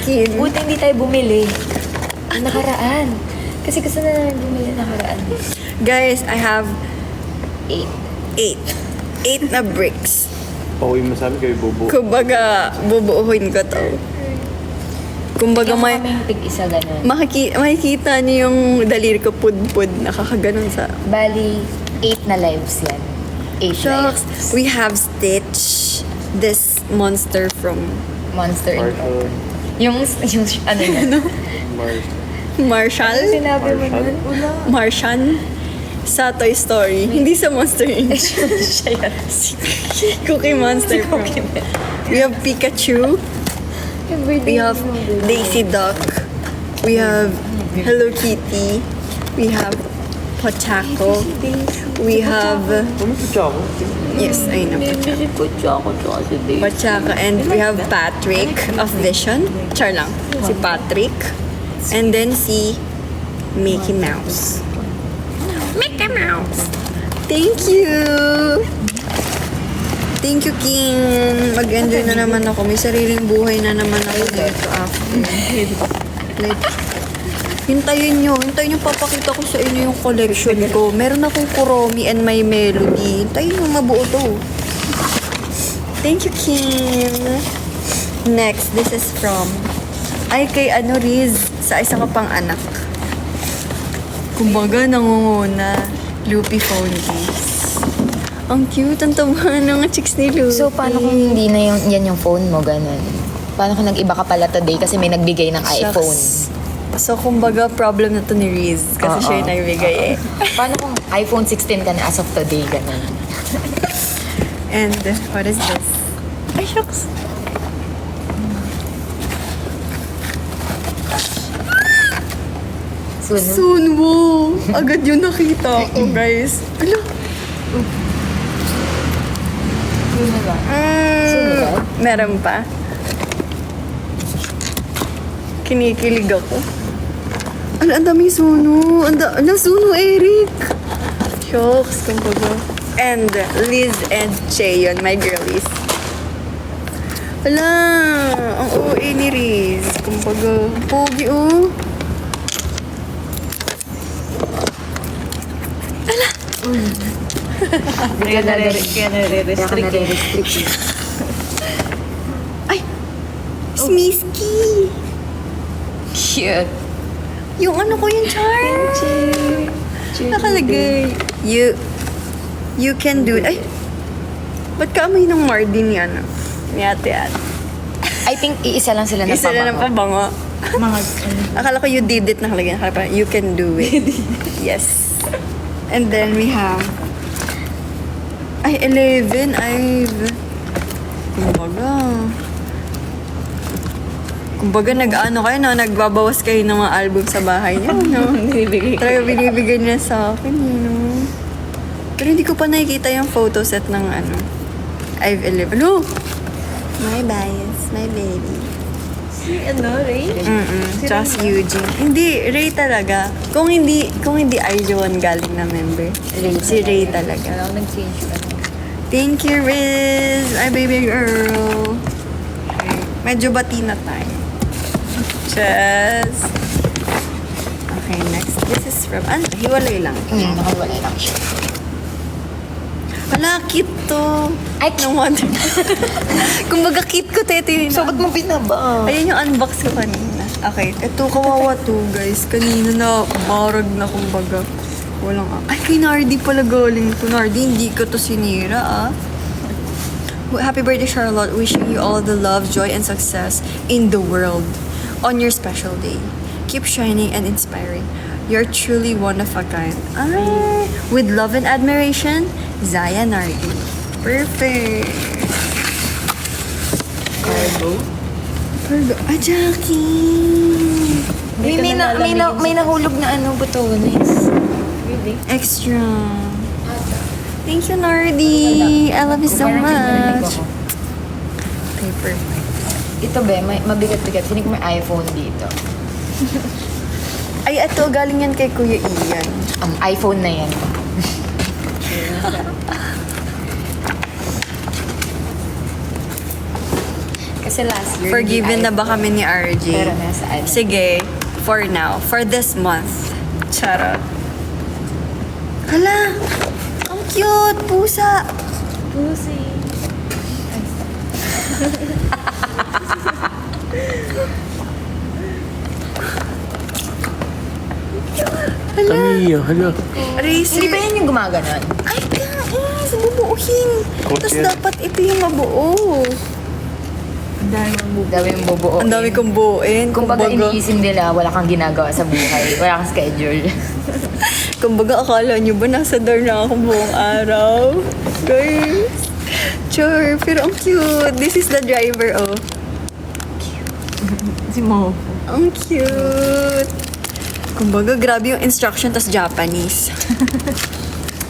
Kid. Buti hindi tayo bumili. Nakaraan. Kasi gusto na namin bumili nakaraan. Guys, I have 8. 8 na bricks. Pauwi mo sa amin kayo bubu. Kumbaga, bubuuhin ko to. Kumbaga, Kaya may... kaming tig-isa ganun. Makikita niyo yung daliri ko pud-pud, nakakaganon sa... Bali, 8 na lives yan. 8 Shucks, lives. we have Stitch, this monster from Monster Inc. Marshall. Yung ano yun? Marshall. Marshall? Sinabi mo nun? Martian? Sa Toy Story. Hindi sa Monster Inc. Siya yan. Cookie Monster. We have Pikachu. We have Daisy Duck. We have Hello Kitty. We have Pochaco. We have... Ano po siya ako? Yes, I know. Pochaco. And we have Patrick of Vision. Char lang. Si Patrick. And then si Mickey Mouse. Mickey Mouse! Thank you! Thank you, King. Mag-enjoy na naman ako. May sariling buhay na naman ako dito after. Like, hintayin nyo papakita ko sa inyo yung collection ko. Meron akong Kuromi and My Melody. Hintayin nyo mabuo to. Thank you, King. Next, this is from kay Riz, sa isa ka pang anak. Kumbaga, nangunguna. Loopy phone case. Ang cute, ang tama ng chicks ni Loopy. So, paano kung hindi na yan yung phone mo, ganun? Paano kung nag-iba ka pala today kasi may nagbigay ng iPhone? So, kumbaga, problem na to ni Riz. Kasi siya yung nagbigay eh. Paano kung iPhone 16 ka na as of today, ganun? And, what is this? Ay, shucks. Soon. Sunwo! Agad yun nakita ko, guys. Ala. Meron pa? Kinikilig ako. Ang dami suno. Ang suno, Eric. Shocks, kumbaga. And Liz and Cheyon, my girlies. Ala, ang OA ni Riz. Kumbaga, pogi oh. Kaya nare-restrict eh. Ay! Smisky! Cute. Yung ano ko yung charm. Nakalagay. You can do it. Ay! Ba't kaamoy ng Mardin yan? Ni ate. I think iisa lang sila ng Isa na ng pabango. Mga Akala ko you did it nakalagay. Akala pa, you can do it. Yes. And then we have... Ay, 11. Kumbaga nag-ano kayo, no? Nagbabawas kayo ng mga album sa bahay niyo, no? Talaga binibigay niya sa akin, no? Pero hindi ko pa nakikita yung photo set ng ano. I've 11. No! My bias, my baby. si Ray? Tsaka si Eugene. Hindi, Ray talaga. Kung hindi Arjuan galing na member. Si Ray talaga. Alam, nag-change ka. Thank you, Riz! My baby girl. Okay. Medyo bati na tayo. Cheers! Okay, next. This is from... hiwalay lang. Nakawala lang siya. Wala, cute to. Ay, No wonder. Kumbaga, cute ko, ito yun. so ba't mo binaba? Ayun yung unbox ko kanina. Okay, ito kawawa to, guys. Kanina na, barag na kumbaga. Walang... Ay, kay Nardi pala galing to. Nardi, hindi ko to sinira, ah. Happy birthday, Charlotte. Wishing you all the love, joy, and success in the world on your special day. Keep shining and inspiring. You're truly one of a kind. Ay, with love and admiration, Zaya Nardi. Perfect. Cargo? Ah, Jackie. May nahulog na ano, butones. Really? Extra. Thank you, Nardi. I love you so much. Okay, perfect. Ito be, mabigat-bigat. Hindi ko may iPhone dito. Ay, ito, galing yan kay Kuya Ian. iPhone na yan. Kasi last year, Forgiven na ba kami ni RJ? Pero nasa ano. Sige, for now. For this month. Charot. Hala! Ang cute! Pusa! Pussy. Tamiya, hala. Racer. Hindi ba yan yung gumaganon? Ay, guys! Bubuuhin! Coach Tapos yan. dapat ito yung mabuo. Dami yung bubuo. Ang dami kong buuin. Kumbaga, iniisip nila, wala kang ginagawa sa buhay. Wala kang schedule. Kumbaga, akala nyo ba nasa door na ako buong araw? Guys. Sure. Pero ang cute. This is the driver, oh. Si Mo. Ang cute. Kumbaga, grabe yung instruction, tas Japanese.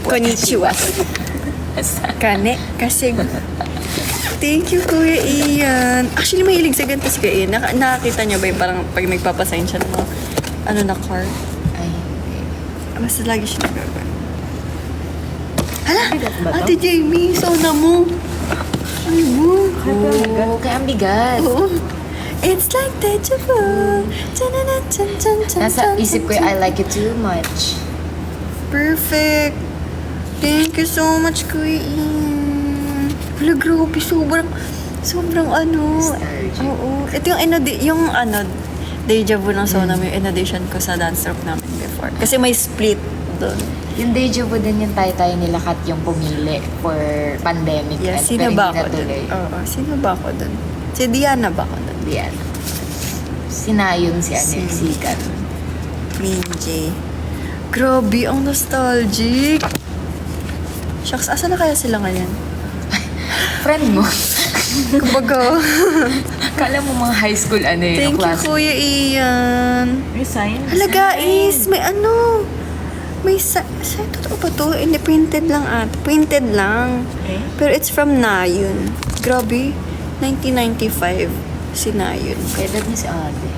Konnichiwa. Kane. Kasi, thank you, Kuya Ian. Actually, mahilig sa ganito si Kuya Ian. Nakakita niyo ba yung parang pag nagpapasign siya ng mga, ano na car? Ay, Basta lagi siya nagagawa. Hala! Bigat ba to? Ate Jamie, sauna mo. Ay mo. oh, kaya ang bigat. Oo. It's like deja vu. Tananan, chan, chan, chan, Nasa chan, isip ko, chan, I like it too much. Perfect. Thank you so much, Kuya Ian. Wala, grabe. Sobrang ano. Nostalgic. Oo. Ito yung deja vu ng sauna mo, yung in-addition ko sa dance troupe namin before. Kasi may split doon. Yung deja vu din yung tayo nila Kat yung pumili for pandemic. Yeah, and sino pero ba hindi ako doon? natuloy. Oo, sino ba ako doon? Si Diana ba ako doon? Yan. Sinayong si ano, Si- sikat. Min J. Grabe, ang nostalgic. Shucks, asa na kaya sila ngayon? Friend mo. Kumbaga, Kala mo mga high school ano yun, thank you, class. Kuya Ian. May sign? Hala guys, may ano, may totoo ba to? Hindi, printed lang printed lang. Okay. Pero it's from Nayun. Grabe, 1995 si Nayun. Kaya dad niya si ate.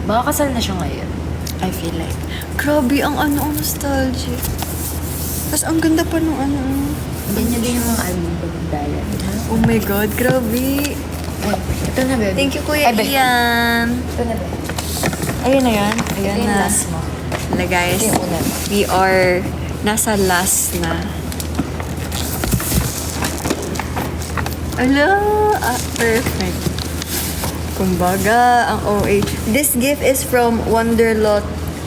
Baka kasal na siya ngayon. I feel like, grabe ang ang nostalgic. Tapos ang ganda pa nung Ganyan din yung mga album pagdala. oh my God, grabe. Ay, ito na, baby. Thank you, Kuya Ay, babe. Ian. Ito na, baby. Ayun na yan. Ito Ayan yung na. last mo. Hala guys, Ito yung una mo. we are nasa last na. Ala, perfect. Kumbaga, ang OA. This gift is from Wonderlot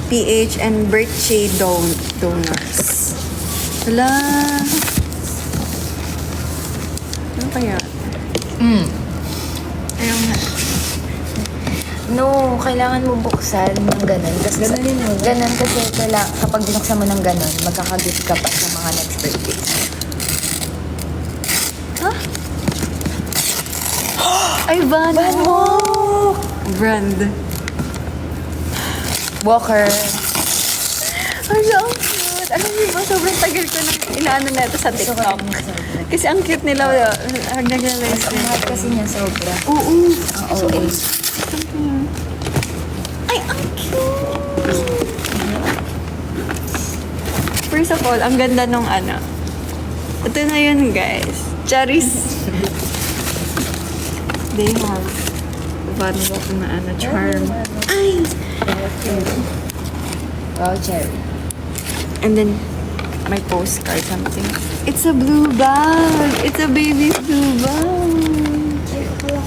PH and birthday donors. Ala. Ano kaya? Ayun nga. No, kailangan mo buksan ng ganun. Kasi, Ganunin mo. Ganun kasi kapag binuksan mo ng ganun, magkakagift ka pa sa mga next birthday. Ay, Van Brand. Walker. Ay, ang cute. Alam niyo ba, sobrang tagal ko nang inaano na ito sa Gusto ko TikTok. rin yung sobra. Kasi ang cute nila, nag-realize Ang mahal kasi niya sobra. Oo. Ang OA. Ay, ang cute. First of all, ang ganda nung Ito na yun, guys. Charis. They have Van Gogh na charm. Ay! Wow, cherry. And then, may postcard, something. It's a blue bag. It's a baby's blue bag.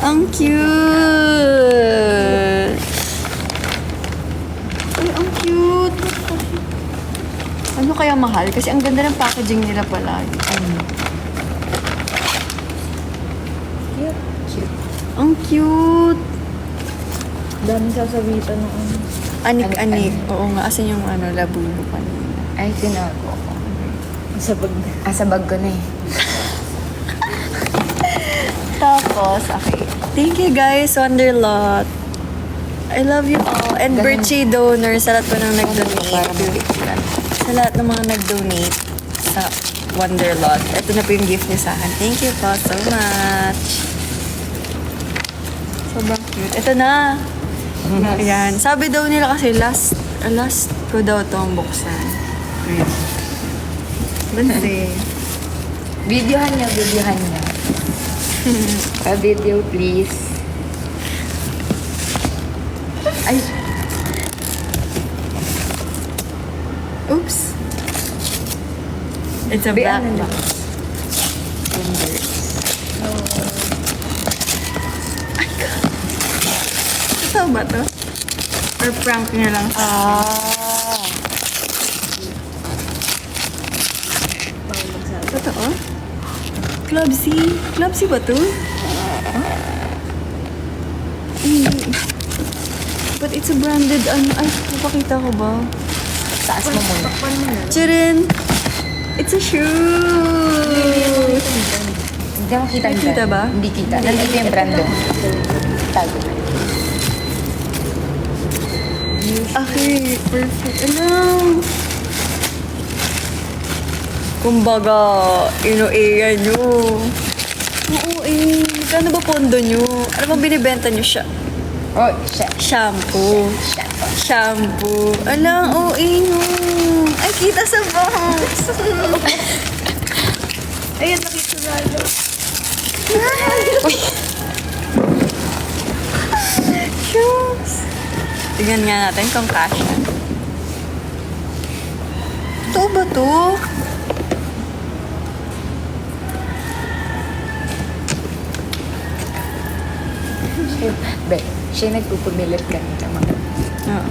Ang cute. Ay, ang cute. Ano kaya mahal? Kasi ang ganda ng packaging nila palagi. Ang cute. Dami sasabitan ng ano. Anik-anik. Oo nga, asan yung labulo kanina. Ay, tinago ko. Sa bag. Sa bag ko na eh. Tapos, okay. Thank you guys, Wonderlot. I love you all. And Ganun. birthday donors, sa lahat po nang nag-donate. Sa lahat ng mga nag-donate sa Wonderlot. Ito na po yung gift niya sa akin. Thank you po so much. Sobrang cute. Ito na. Ayan. Sabi daw nila kasi last ko daw itong buksan. Ayan. Bansi. Videohan niyo. Pa-video, please. Ay. Oops. It's a black Ano box. Totoo ba to? Or prank niya lang? Totoo? Clubsy? Clubsy ba to? God, it's a branded ano. Ay, papakita ko ba? Taas mo muna. Takpan mo na. Charin! It's a shoe! Hindi mo kita yung Nakikita brand. ba? Hindi kita. Nandito yung brand doon. Tago. Okay, perfect. Ano? Kumbaga, ino-area nyo. Oo, eh. Magkano ba pondo nyo? Ano bang binibenta nyo siya? Oh, shit. Shampoo. Shit. Shampoo. Alang, oo, no. Ay, kita sa box. Ayun, nakita lalo. Shoes. Tingnan nga natin kung kasha. Totoo ba to? Be, siya nagpupumilit ka ng mga. Oo.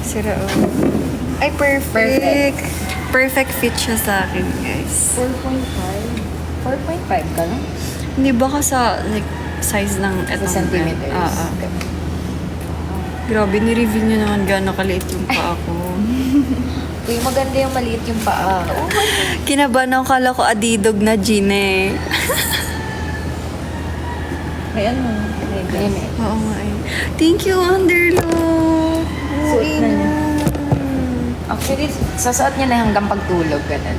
Sira, oh. Ay, perfect. Perfect fit siya sa akin, guys. 4.5? 4.5 ka lang? Hindi ba ka sa, like, size ng Sa etong centimeters. Oo. Grabe, ni-reveal nyo naman gano'ng kaliit yung paa ko. Uy, maganda yung maliit yung paa. Oh my God. Kinabahan ako, kala ko adidog na Gine. May ano? May Ayun eh. Oo nga eh. Thank you, Underlook. Suot na niya. Actually, sasuot niya na hanggang pagtulog. Ganun.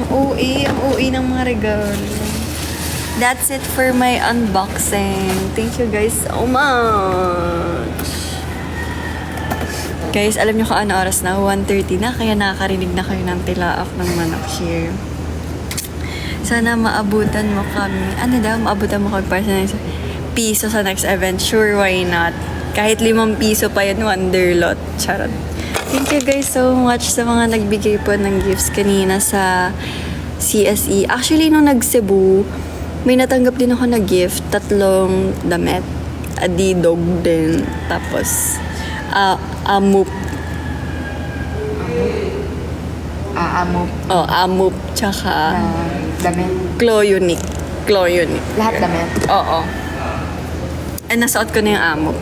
Ang OA ng mga regalo. That's it for my unboxing. Thank you guys so much. Guys, alam nyo kung ano oras na? 1:30 na, kaya nakakarinig na kayo ng tilaak ng manok here. Sana maabutan mo kami. Ano daw? Maabutan mo kami para sa next piso sa next event. Sure, why not? Kahit 5 piso pa yun, Wonderlot. Charot. Thank you guys so much sa mga nagbigay po ng gifts kanina sa CSE. Actually, nung nag-Cebu, may natanggap din ako na gift. 3 damit. Adidog din. Tapos, amup. Aamo. Oh, amup. Tsaka, Damit. Cloyonic. Cloyonic. Lahat damit. Oo. Eh, nasuot ko na yung amup.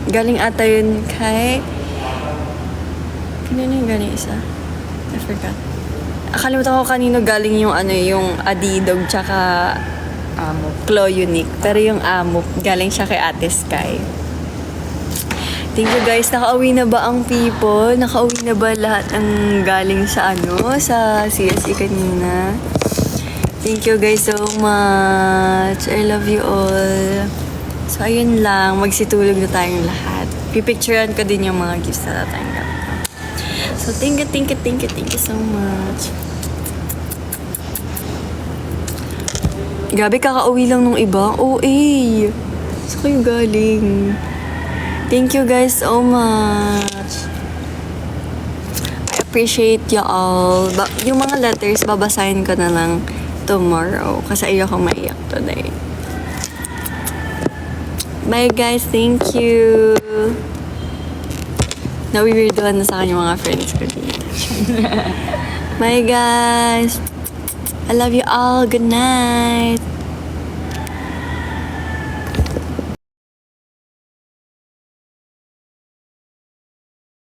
Galing ata yun kay... Kanino yung galing isa? I forgot. Akalimutan ko kanino galing yung ano, yung Adidog tsaka Aamo. Cloyonic. Pero yung amup, galing siya kay Ate Sky. Thank you guys. Nakauwi na ba ang people? Nakauwi na ba lahat ng galing sa ano? Sa CSE kanina? Thank you guys so much. I love you all. So, ayun lang. Magsitulog na tayong lahat. Pipicturean ko din yung mga gifts na natanggap ko. So, thank you so much. Grabe, kakauwi lang nung iba. OA. Saan kayo galing? Thank you guys so much. I appreciate you all. Yung mga letters, babasahin ko na lang tomorrow. Kasi ayoko maiyak today. Bye guys, thank you. Nawiwirdohan na sa akin yung mga friends ko dito. Bye guys. I love you all. Good night.